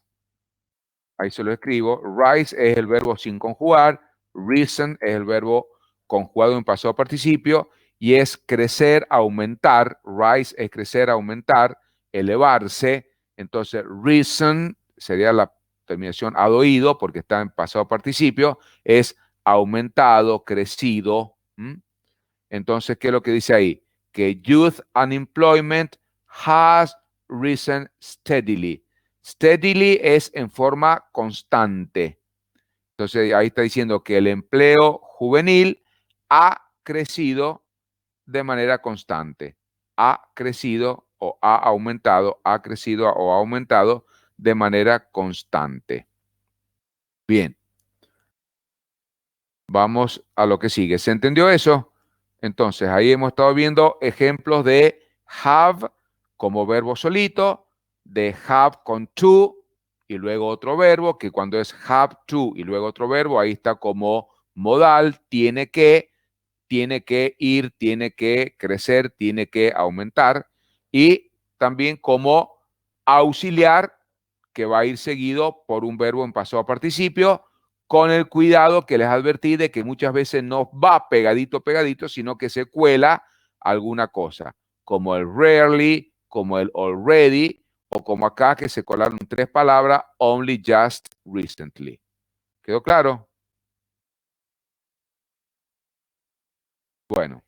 Ahí se lo escribo. Rise es el verbo sin conjugar. Risen es el verbo conjugado en pasado participio y es crecer, aumentar. Rise es crecer, aumentar, elevarse. Entonces, risen sería la terminación ad oído porque está en pasado participio. Es aumentado, crecido. Entonces, ¿qué es lo que dice ahí? Que youth unemployment has risen steadily. Steadily es en forma constante. Entonces ahí está diciendo que el empleo juvenil ha crecido de manera constante. Ha crecido o ha aumentado, ha crecido o ha aumentado de manera constante. Bien. Vamos a lo que sigue. ¿Se entendió eso? Entonces, ahí hemos estado viendo ejemplos de have como verbo solito, de have con to y luego otro verbo, que cuando es have to y luego otro verbo, ahí está como modal, tiene que ir, tiene que crecer, tiene que aumentar. Y también como auxiliar, que va a ir seguido por un verbo en pasado participio, con el cuidado que les advertí de que muchas veces no va pegadito, pegadito, sino que se cuela alguna cosa, como el rarely, como el already, o como acá que se colaron 3 palabras, only, just, recently. ¿Quedó claro? Bueno.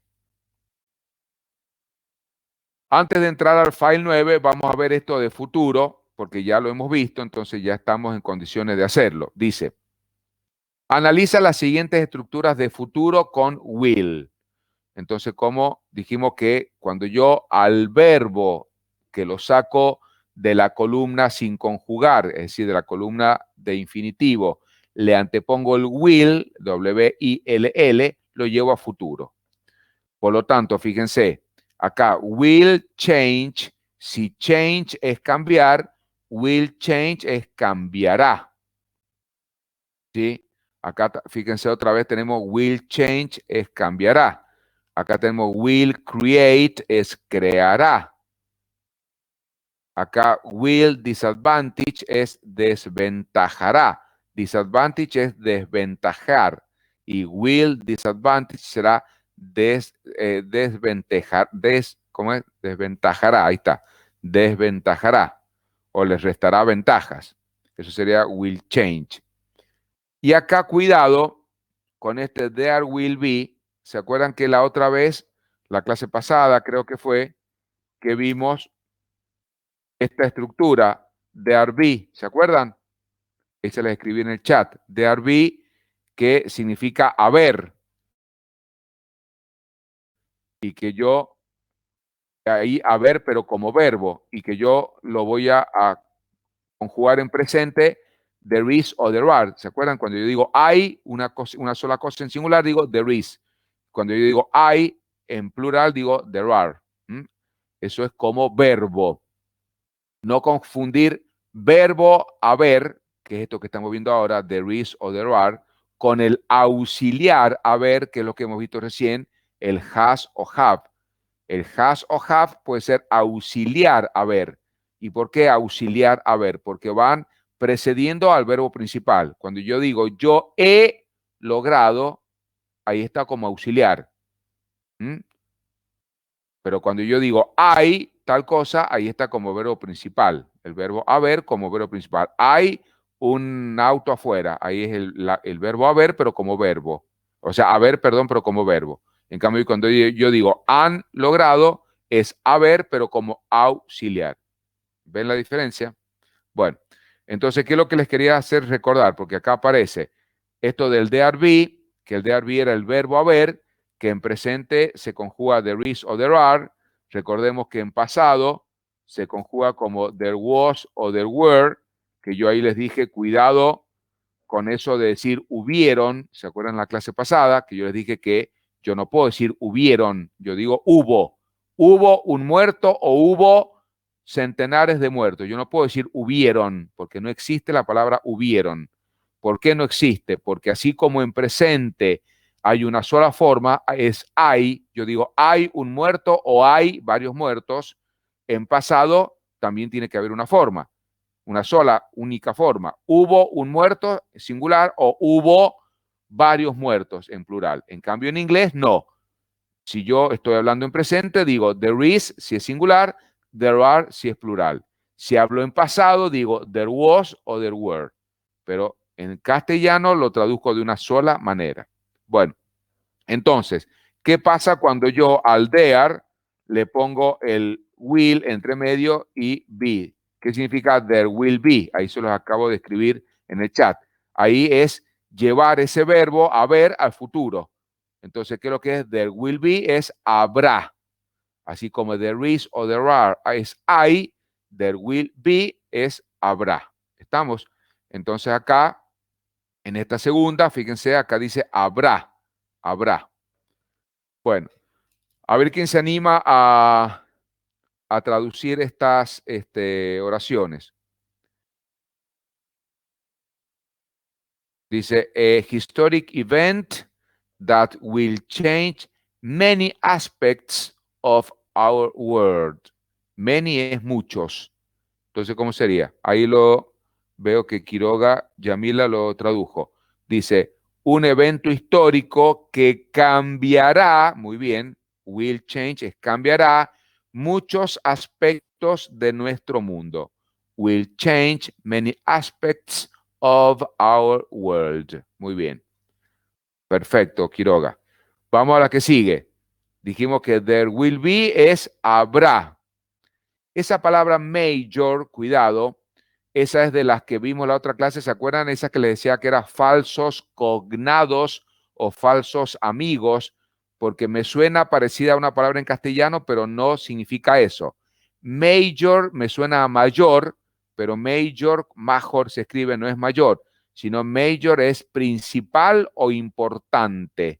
Antes de entrar al file 9, vamos a ver esto de futuro, porque ya lo hemos visto, entonces ya estamos en condiciones de hacerlo. Dice, analiza las siguientes estructuras de futuro con will. Entonces, como dijimos que cuando yo al verbo que lo saco de la columna sin conjugar, es decir, de la columna de infinitivo, le antepongo el will, W-I-L-L, lo llevo a futuro. Por lo tanto, fíjense, acá will change, si change es cambiar, will change es cambiará. ¿Sí? Acá, fíjense otra vez, tenemos will change es cambiará. Acá tenemos will create es creará. Acá will disadvantage es desventajará. Disadvantage es desventajar. Y will disadvantage será desventajar. ¿Cómo es? Desventajará. Ahí está. Desventajará. O les restará ventajas. Eso sería will change. Y acá cuidado con este there will be. ¿Se acuerdan que la otra vez, la clase pasada creo que fue, que vimos esta estructura there be? ¿Se acuerdan? Ahí se les escribí en el chat. There be, que significa haber. Y que yo, ahí haber, pero como verbo. Y que yo lo voy a conjugar en presente, there is o there are. ¿Se acuerdan? Cuando yo digo hay, una sola cosa en singular, digo there is. Cuando yo digo hay, en plural, digo there are. Eso es como verbo. No confundir verbo haber, que es esto que estamos viendo ahora, there is o there are, con el auxiliar haber, que es lo que hemos visto recién, el has o have. El has o have puede ser auxiliar haber. ¿Y por qué auxiliar haber? Porque van precediendo al verbo principal. Cuando yo digo yo he logrado, ahí está como auxiliar. Pero cuando yo digo hay tal cosa, ahí está como verbo principal. El verbo haber como verbo principal. Hay un auto afuera. Ahí es el verbo haber, pero como verbo. O sea, haber, perdón, pero como verbo. En cambio, cuando yo digo han logrado, es haber, pero como auxiliar. ¿Ven la diferencia? Bueno, entonces, ¿qué es lo que les quería hacer recordar? Porque acá aparece esto del there be, que el there be era el verbo haber, que en presente se conjuga there is o there are. Recordemos que en pasado se conjuga como there was o there were, que yo ahí les dije, cuidado con eso de decir hubieron. ¿Se acuerdan en la clase pasada? Que yo les dije que yo no puedo decir hubieron, yo digo hubo. Hubo un muerto o hubo centenares de muertos. Yo no puedo decir hubieron, porque no existe la palabra hubieron. ¿Por qué no existe? Porque así como en presente hay una sola forma, es hay, yo digo hay un muerto o hay varios muertos, en pasado también tiene que haber una forma, una sola, única forma. Hubo un muerto singular o hubo varios muertos en plural. En cambio, en inglés, no. Si yo estoy hablando en presente, digo there is si es singular, there are si es plural. Si hablo en pasado, digo there was o there were. Pero en castellano lo traduzco de una sola manera. Bueno, entonces, ¿qué pasa cuando yo al there le pongo el will entre medio y be? ¿Qué significa there will be? Ahí se los acabo de escribir en el chat. Ahí es llevar ese verbo haber al futuro. Entonces, ¿qué es lo que es there will be? Es habrá. Así como there is o there are es hay, there will be es habrá. ¿Estamos? Entonces acá, en esta segunda, fíjense, acá dice habrá, habrá. Bueno, a ver quién se anima a traducir estas oraciones. Dice, a historic event that will change many aspects of our world. Many es muchos. Entonces, ¿cómo sería? Ahí lo veo que Quiroga Yamila lo tradujo. Dice, un evento histórico que cambiará, muy bien, will change, es cambiará muchos aspectos de nuestro mundo. Will change many aspects of our world. Muy bien. Perfecto, Quiroga. Vamos a la que sigue. Dijimos que there will be es habrá. Esa palabra major, cuidado, esa es de las que vimos la otra clase, ¿se acuerdan? Esa que le decía que eran falsos cognados o falsos amigos, porque me suena parecida a una palabra en castellano, pero no significa eso. Major me suena a mayor, pero major se escribe, no es mayor, sino major es principal o importante.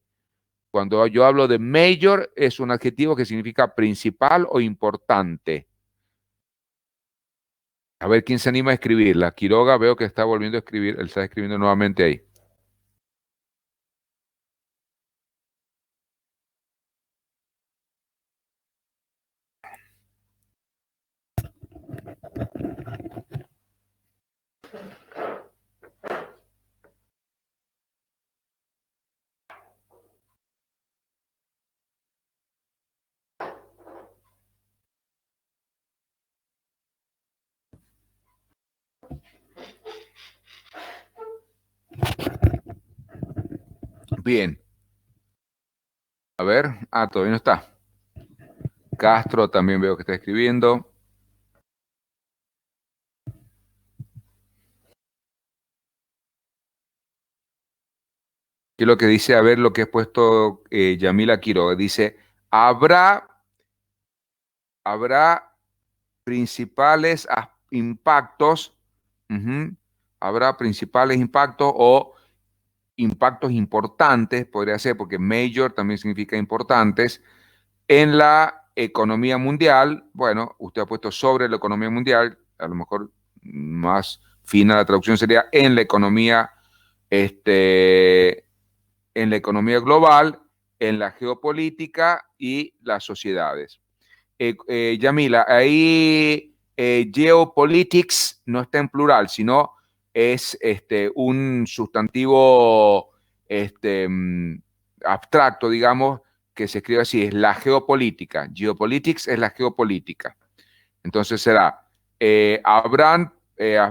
Cuando yo hablo de major, es un adjetivo que significa principal o importante. A ver quién se anima a escribirla. Quiroga veo que está volviendo a escribir, él está escribiendo nuevamente ahí. Bien. A ver. Ah, todavía no está. Castro también veo que está escribiendo. ¿Qué es lo que dice? A ver lo que he puesto Yamila Quiroga. Dice, habrá principales impactos. Habrá principales impactos o impactos importantes, podría ser, porque major también significa importantes, en la economía mundial. Bueno, usted ha puesto sobre la economía mundial, a lo mejor más fina la traducción sería en la economía, en la economía global, en la geopolítica y las sociedades. Yamila, ahí geopolitics no está en plural, sino es un sustantivo abstracto, digamos, que se escribe así, es la geopolítica. Geopolitics es la geopolítica. Entonces será, habrán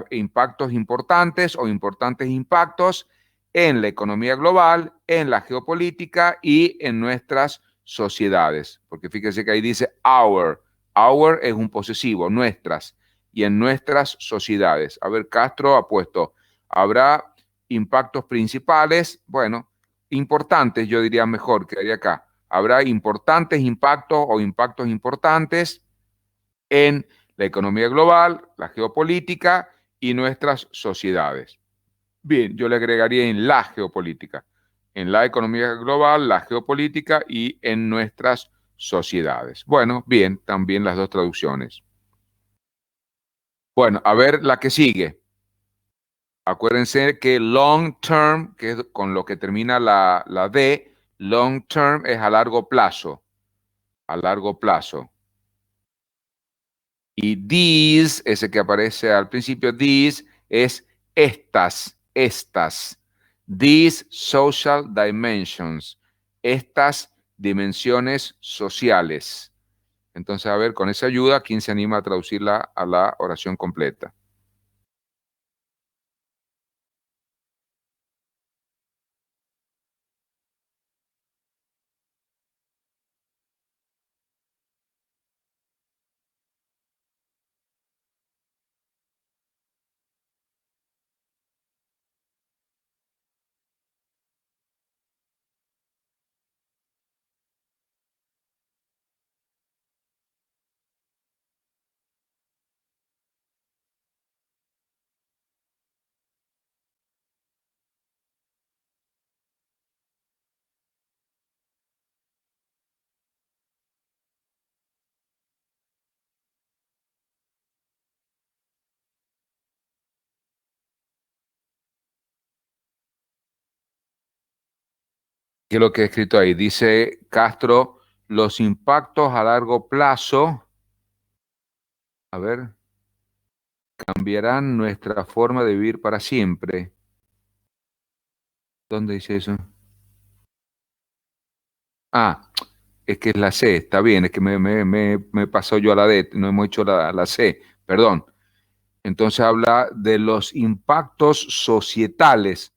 impactos importantes o importantes impactos en la economía global, en la geopolítica y en nuestras sociedades. Porque fíjese que ahí dice our. Our es un posesivo, nuestras. Y en nuestras sociedades. A ver, Castro ha puesto, habrá impactos principales, bueno, importantes, yo diría mejor, quedaría acá. Habrá importantes impactos o impactos importantes en la economía global, la geopolítica y nuestras sociedades. Bien, yo le agregaría en la geopolítica, en la economía global, la geopolítica y en nuestras sociedades. Bueno, bien, también las dos traducciones. Bueno, a ver la que sigue. Acuérdense que long term, que es con lo que termina la D, long term es a largo plazo, a largo plazo. Y these, ese que aparece al principio, these es estas. These social dimensions, estas dimensiones sociales. Entonces, a ver, con esa ayuda, ¿quién se anima a traducirla a la oración completa? ¿Qué es lo que he escrito ahí? Dice Castro, los impactos a largo plazo, a ver, cambiarán nuestra forma de vivir para siempre. ¿Dónde dice eso? Ah, es que es la C, está bien, es que me pasó yo a la D, no hemos hecho la C, perdón. Entonces habla de los impactos societales.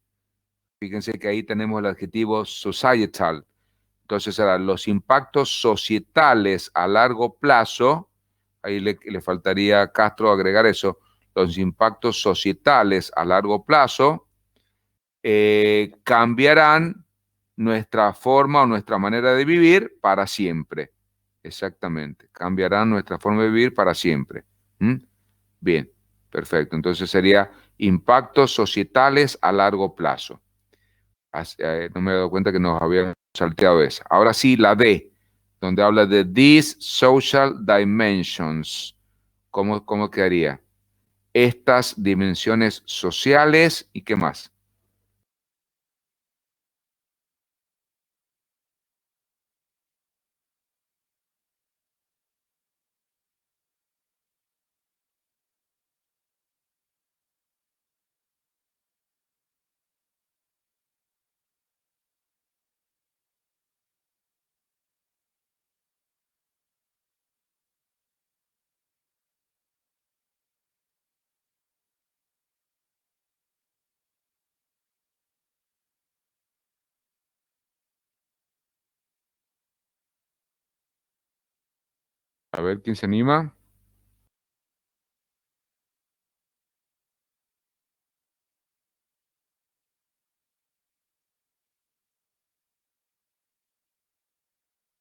Fíjense que ahí tenemos el adjetivo societal. Entonces será los impactos societales a largo plazo, ahí le faltaría a Castro agregar eso, los impactos societales a largo plazo cambiarán nuestra forma o nuestra manera de vivir para siempre. Exactamente, cambiarán nuestra forma de vivir para siempre. ¿Mm? Bien, perfecto. Entonces sería impactos societales a largo plazo. No me he dado cuenta que nos habían salteado esa. Ahora sí, la D, donde habla de these social dimensions. ¿Cómo quedaría? Estas dimensiones sociales y qué más. A ver quién se anima.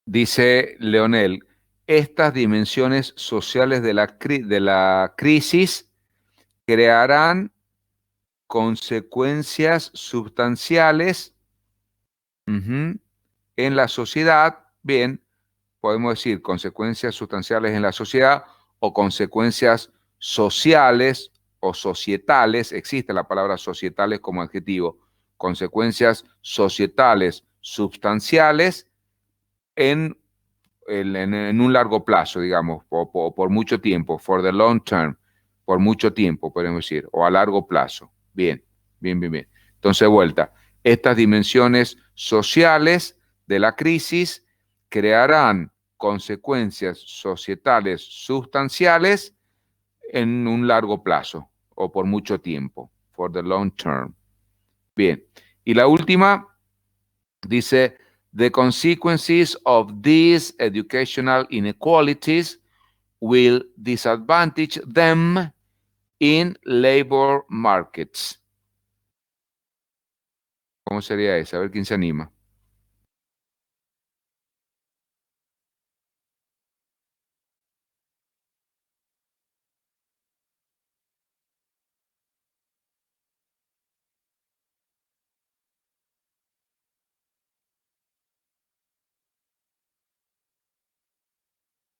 Dice Leonel, estas dimensiones sociales de la crisis crearán consecuencias sustanciales ujú, en la sociedad. Bien, podemos decir consecuencias sustanciales en la sociedad o consecuencias sociales o societales. Existe la palabra societales como adjetivo. Consecuencias societales sustanciales en en un largo plazo, digamos, por mucho tiempo, for the long term, por mucho tiempo, podemos decir, o a largo plazo. Bien, bien, bien, bien. Entonces, vuelta, estas dimensiones sociales de la crisis crearán consecuencias societales sustanciales en un largo plazo o por mucho tiempo, for the long term. Bien, y la última dice, the consequences of these educational inequalities will disadvantage them in labor markets. ¿Cómo sería eso? A ver quién se anima.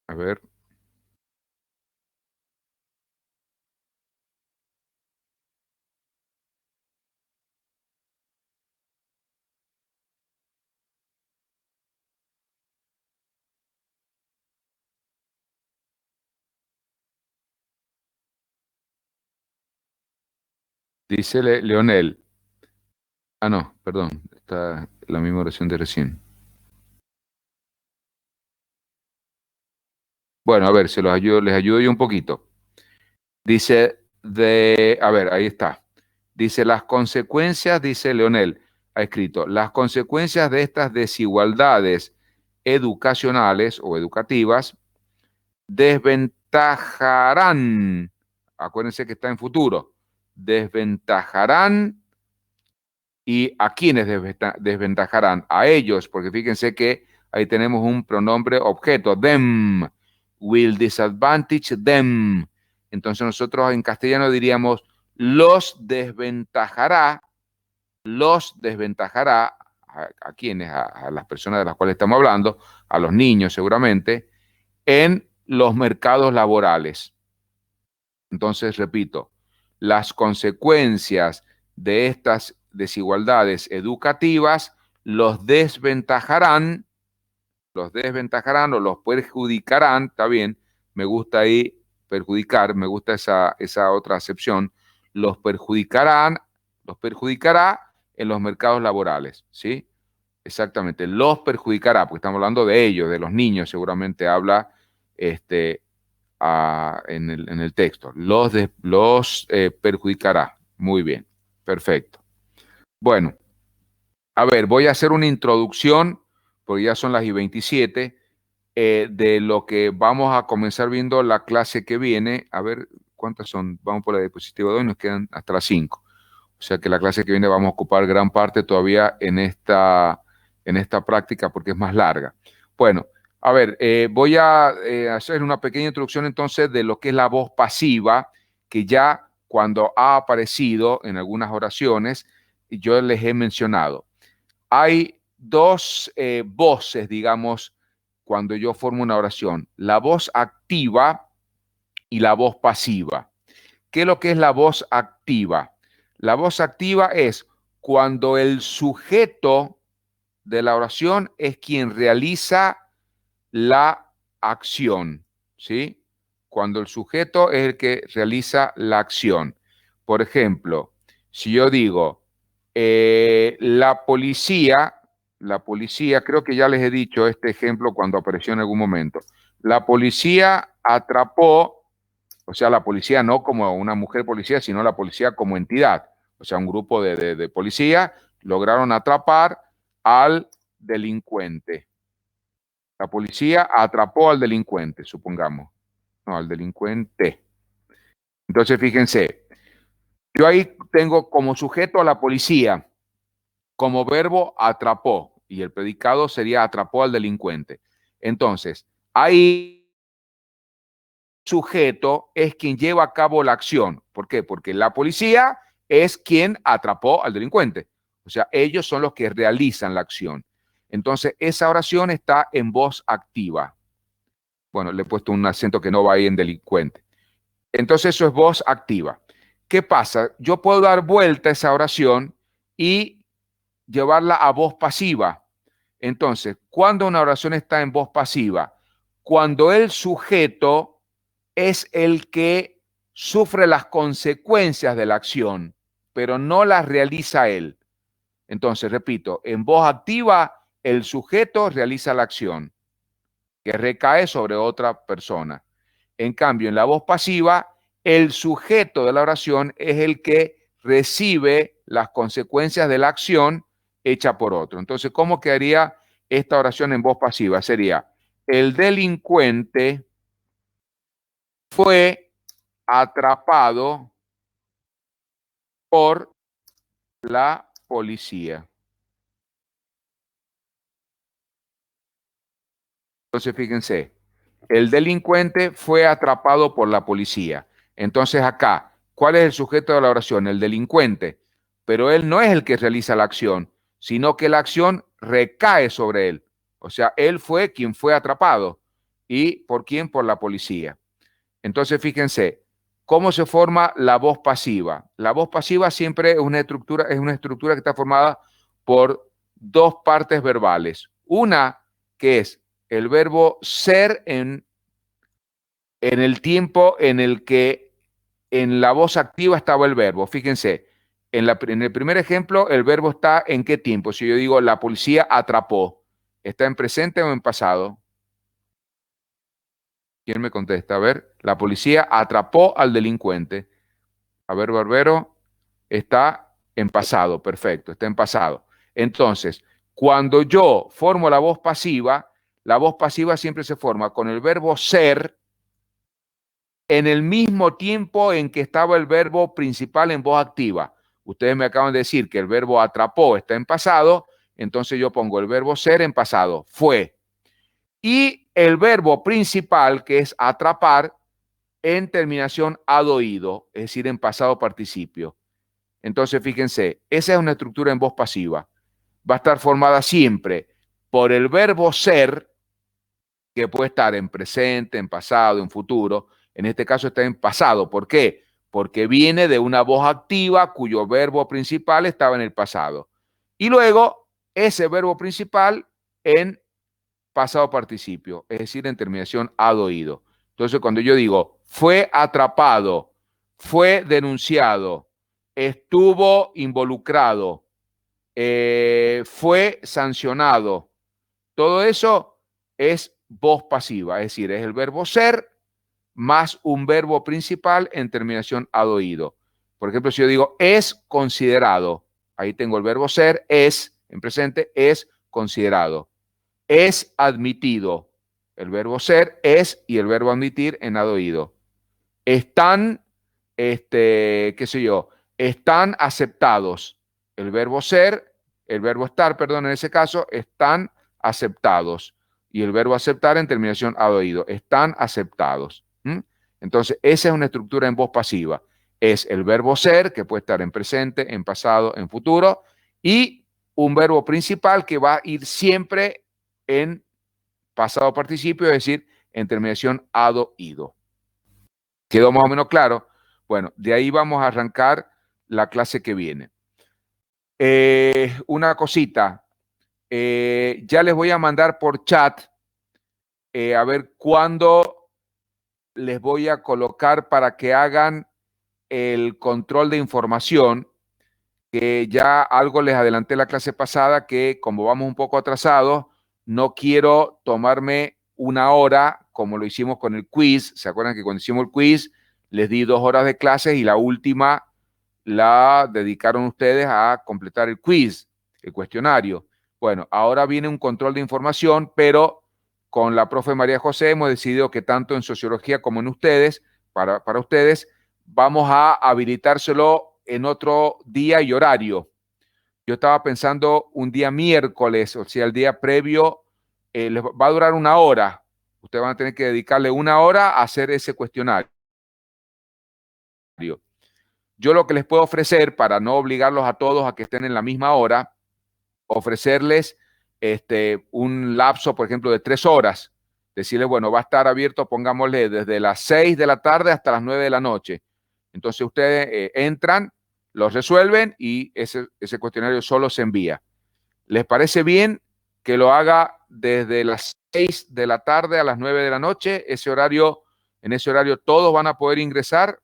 A ver, dice Leonel. Ah, no, perdón, está la misma oración de recién. Bueno, a ver, les ayudo yo un poquito. Dice a ver, ahí está. Dice las consecuencias, dice Leonel, ha escrito, las consecuencias de estas desigualdades educacionales o educativas desventajarán, acuérdense que está en futuro, desventajarán y a quiénes desventajarán, a ellos, porque fíjense que ahí tenemos un pronombre objeto, them, will disadvantage them. Entonces nosotros en castellano diríamos los desventajará a quienes, a las personas de las cuales estamos hablando, a los niños seguramente, en los mercados laborales. Entonces, repito, las consecuencias de estas desigualdades educativas los desventajarán o los perjudicarán, está bien, me gusta ahí perjudicar, me gusta esa otra acepción, los perjudicará en los mercados laborales, ¿sí? Exactamente, los perjudicará, porque estamos hablando de ellos, de los niños, seguramente habla en el texto. Los perjudicará. Muy bien, perfecto. Bueno, a ver, voy a hacer una introducción, porque ya son las y 27, de lo que vamos a comenzar viendo la clase que viene. A ver, ¿cuántas son? Vamos por la diapositiva de hoy, nos quedan hasta las 5. O sea que la clase que viene vamos a ocupar gran parte todavía en esta práctica porque es más larga. Bueno, a ver, voy a hacer una pequeña introducción entonces de lo que es la voz pasiva, que ya cuando ha aparecido en algunas oraciones, yo les he mencionado. Hay dos voces, digamos, cuando yo formo una oración. La voz activa y la voz pasiva. ¿Qué es lo que es la voz activa? La voz activa es cuando el sujeto de la oración es quien realiza la acción, ¿sí? Cuando el sujeto es el que realiza la acción. Por ejemplo, si yo digo, la policía, creo que ya les he dicho este ejemplo cuando apareció en algún momento. La policía atrapó, o sea, la policía no como una mujer policía, sino la policía como entidad. O sea, un grupo de policía lograron atrapar al delincuente. La policía atrapó al delincuente, supongamos. No, al delincuente. Entonces, fíjense, yo ahí tengo como sujeto a la policía, como verbo atrapó, y el predicado sería atrapó al delincuente. Entonces, ahí sujeto es quien lleva a cabo la acción. ¿Por qué? Porque la policía es quien atrapó al delincuente. O sea, ellos son los que realizan la acción. Entonces, esa oración está en voz activa. Bueno, le he puesto un acento que no va ahí en delincuente. Entonces, eso es voz activa. ¿Qué pasa? Yo puedo dar vuelta a esa oración y llevarla a voz pasiva. Entonces, ¿cuándo una oración está en voz pasiva? Cuando el sujeto es el que sufre las consecuencias de la acción, pero no las realiza él. Entonces, repito, en voz activa, el sujeto realiza la acción que recae sobre otra persona. En cambio, en la voz pasiva, el sujeto de la oración es el que recibe las consecuencias de la acción hecha por otro. Entonces, ¿cómo quedaría esta oración en voz pasiva? Sería, el delincuente fue atrapado por la policía. Entonces, fíjense, el delincuente fue atrapado por la policía. Entonces, acá, ¿cuál es el sujeto de la oración? El delincuente. Pero él no es el que realiza la acción, sino que la acción recae sobre él. O sea, él fue quien fue atrapado. ¿Y por quién? Por la policía. Entonces, fíjense, ¿cómo se forma la voz pasiva? La voz pasiva siempre es una estructura que está formada por dos partes verbales. Una que es el verbo ser en el tiempo en el que en la voz activa estaba el verbo. Fíjense, en el primer ejemplo, el verbo está en qué tiempo. Si yo digo la policía atrapó, ¿está en presente o en pasado? ¿Quién me contesta? A ver, la policía atrapó al delincuente. A ver, Barbero, está en pasado, perfecto, está en pasado. Entonces, cuando yo formo la voz pasiva siempre se forma con el verbo ser en el mismo tiempo en que estaba el verbo principal en voz activa. Ustedes me acaban de decir que el verbo atrapó está en pasado, entonces yo pongo el verbo ser en pasado, fue. Y el verbo principal, que es atrapar, en terminación ad oído, es decir, en pasado participio. Entonces, fíjense, esa es una estructura en voz pasiva. Va a estar formada siempre por el verbo ser, que puede estar en presente, en pasado, en futuro. En este caso está en pasado. ¿Por qué? Porque viene de una voz activa cuyo verbo principal estaba en el pasado. Y luego ese verbo principal en pasado participio, es decir, en terminación ad-oído. Entonces, cuando yo digo fue atrapado, fue denunciado, estuvo involucrado, fue sancionado, todo eso es voz pasiva, es decir, es el verbo ser más un verbo principal en terminación ad-oído. Por ejemplo, si yo digo es considerado, ahí tengo el verbo ser, es, en presente, es considerado. Es admitido. El verbo ser es y el verbo admitir en ad-oído. Están, qué sé yo, están aceptados. El verbo ser, el verbo estar, perdón, en ese caso, están aceptados. Y el verbo aceptar en terminación ad-oído. Están aceptados. Entonces, esa es una estructura en voz pasiva. Es el verbo ser, que puede estar en presente, en pasado, en futuro, y un verbo principal que va a ir siempre en pasado participio, es decir, en terminación ad-oído. ¿Quedó más o menos claro? Bueno, de ahí vamos a arrancar la clase que viene. Una cosita, ya les voy a mandar por chat a ver cuándo les voy a colocar para que hagan el control de información, que ya algo les adelanté la clase pasada, que como vamos un poco atrasados, no quiero tomarme una hora como lo hicimos con el quiz. ¿Se acuerdan que cuando hicimos el quiz les di 2 horas de clases y la última la dedicaron ustedes a completar el quiz, el cuestionario? Bueno, ahora viene un control de información, pero con la profe María José hemos decidido que tanto en sociología como en ustedes, para ustedes, vamos a habilitárselo en otro día y horario. Yo estaba pensando un día miércoles, o sea, el día previo, les va a durar 1 hora. Ustedes van a tener que dedicarle 1 hora a hacer ese cuestionario. Yo lo que les puedo ofrecer, para no obligarlos a todos a que estén en la misma hora, ofrecerles un lapso, por ejemplo, de 3 horas. Decirles, bueno, va a estar abierto, pongámosle, desde las 6 de la tarde hasta las 9 de la noche. Entonces ustedes entran, los resuelven y ese cuestionario solo se envía. ¿Les parece bien que lo haga desde las 6 de la tarde a las 9 de la noche? En ese horario todos van a poder ingresar.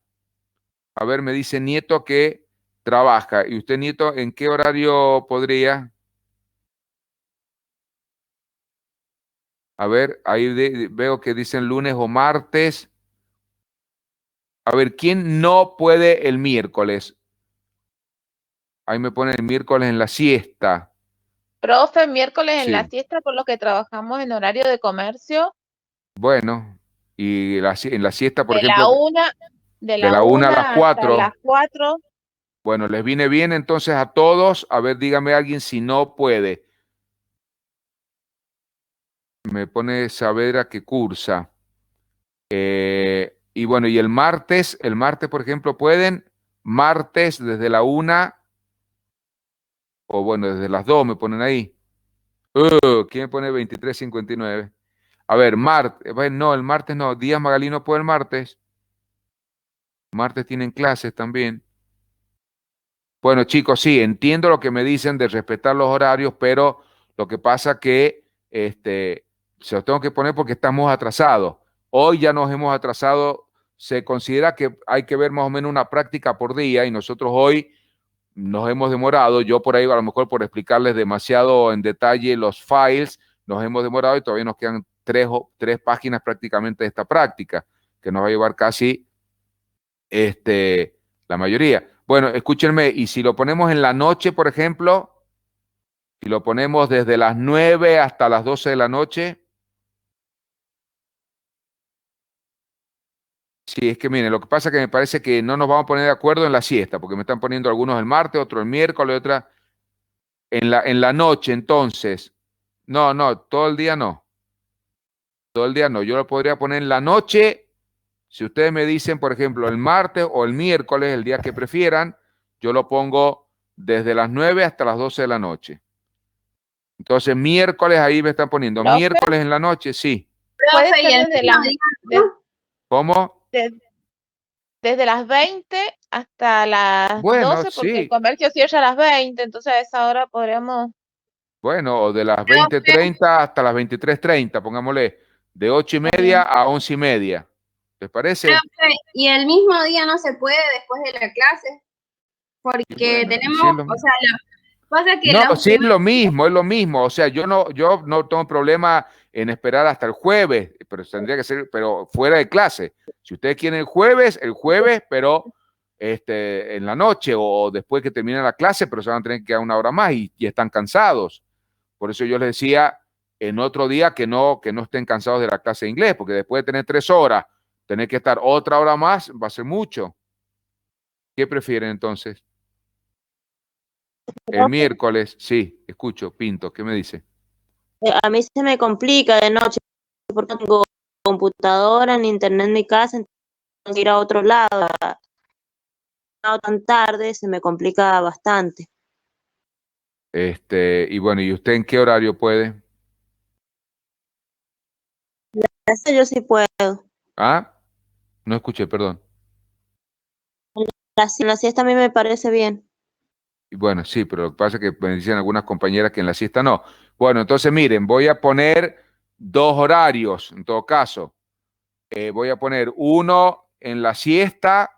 A ver, me dice Nieto que trabaja. ¿Y usted, Nieto, en qué horario podría? A ver, ahí veo que dicen lunes o martes. A ver, ¿quién no puede el miércoles? Ahí me pone el miércoles en la siesta. Profe, miércoles en la Sí. siesta, por lo que trabajamos en horario de comercio. Bueno, y en la siesta, por De la ejemplo, una, de de la la 1 a las 1 hasta 4. las 4. Bueno, les viene bien entonces a todos. A ver, dígame alguien si no puede. Me pone Saavedra que cursa. Y bueno, y el martes, por ejemplo, pueden. Martes desde la 1, o bueno, desde las 2 me ponen ahí. ¿Quién me pone 23:59? A ver, bueno, no, el martes no. Díaz Magalino puede el martes. Martes tienen clases también. Bueno, chicos, sí, entiendo lo que me dicen de respetar los horarios, pero lo que pasa que se los tengo que poner porque estamos atrasados. Hoy ya nos hemos atrasado. Se considera que hay que ver más o menos una práctica por día y nosotros hoy nos hemos demorado. Yo por ahí, a lo mejor por explicarles demasiado en detalle los files, nos hemos demorado y todavía nos quedan tres páginas prácticamente de esta práctica, que nos va a llevar casi la mayoría. Bueno, escúchenme, y si lo ponemos en la noche, por ejemplo, si lo ponemos desde las 9 hasta las 12 de la noche, sí, es que miren, lo que pasa es que me parece que no nos vamos a poner de acuerdo en la siesta, porque me están poniendo algunos el martes, otros el miércoles, otra en la noche, entonces. No, no, todo el día no. Todo el día no. Yo lo podría poner en la noche. Si ustedes me dicen, por ejemplo, el martes o el miércoles, el día que prefieran, yo lo pongo desde las 9 hasta las 12 de la noche. Entonces, miércoles, ahí me están poniendo. Profe, Miércoles en la noche, sí. puede Profe, y ser el mismo día, ¿Cómo? desde las 20 hasta las Bueno, 12, porque el sí. comercio cierra a las 20, entonces a esa hora podríamos. Bueno, o de las Profe, 20:30 hasta las 23:30, pongámosle, de 8:30 a 11:30. ¿Les parece? profe, y el mismo día no se puede después de la clase, Y porque bueno, tenemos, sí es lo o mismo. sea, pasa que No, los sí es primeros, lo mismo, es lo mismo. O sea, yo no tengo problema en esperar hasta el jueves, pero tendría que ser, pero fuera de clase. Si ustedes quieren el jueves, pero en la noche o después que termine la clase, pero se van a tener que quedar una hora más y están cansados. Por eso yo les decía en otro día que no estén cansados de la clase de inglés, porque después de tener 3 horas, tener que estar otra hora más va a ser mucho. ¿Qué prefieren entonces? El miércoles, sí, escucho, Pinto, ¿qué me dice? A mí se me complica de noche porque no tengo computadora ni internet en mi casa, entonces tengo que ir a otro lado. Tan tarde se me complica bastante. Y bueno, ¿y usted en qué horario puede? Eso yo sí puedo. Ah, no escuché, perdón. La siesta a mí me parece bien. Y bueno, sí, pero lo que pasa es que me dicen algunas compañeras que en la siesta no. Bueno, entonces miren, voy a poner 2 horarios, en todo caso. Voy a poner uno en la siesta,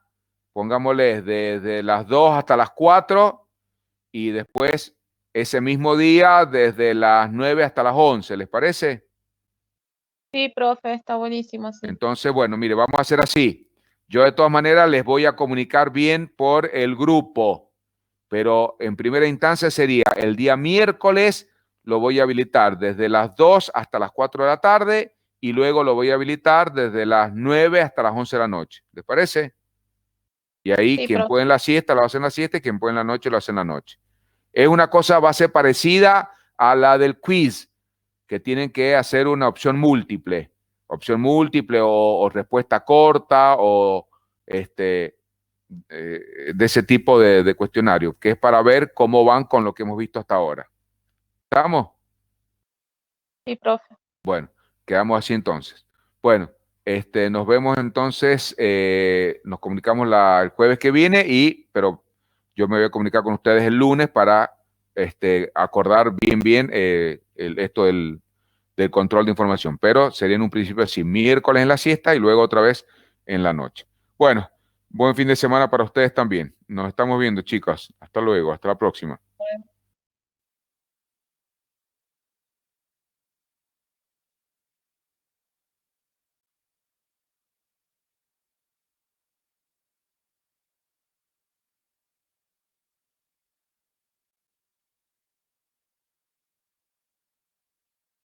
pongámosle desde las 2 hasta las 4 y después ese mismo día desde las 9 hasta las 11, ¿les parece? Sí, profe, está buenísimo, sí. Entonces, bueno, mire, vamos a hacer así. Yo de todas maneras les voy a comunicar bien por el grupo, pero en primera instancia sería el día miércoles, lo voy a habilitar desde las 2 hasta las 4 de la tarde y luego lo voy a habilitar desde las 9 hasta las 11 de la noche. ¿Les parece? Y ahí Sí, quien profe. puede en la siesta lo hace en la siesta y quien puede en la noche lo hace en la noche. Es una cosa, va a ser parecida a la del quiz, que tienen que hacer una opción múltiple o respuesta corta o de ese tipo de cuestionario, que es para ver cómo van con lo que hemos visto hasta ahora. ¿Estamos? Sí, profe. Bueno, quedamos así entonces. Bueno, nos vemos entonces, nos comunicamos el jueves que viene, pero yo me voy a comunicar con ustedes el lunes para acordar bien esto del control de información, pero sería en un principio así, miércoles en la siesta y luego otra vez en la noche. Bueno, buen fin de semana para ustedes también. Nos estamos viendo, chicos. Hasta luego, hasta la próxima.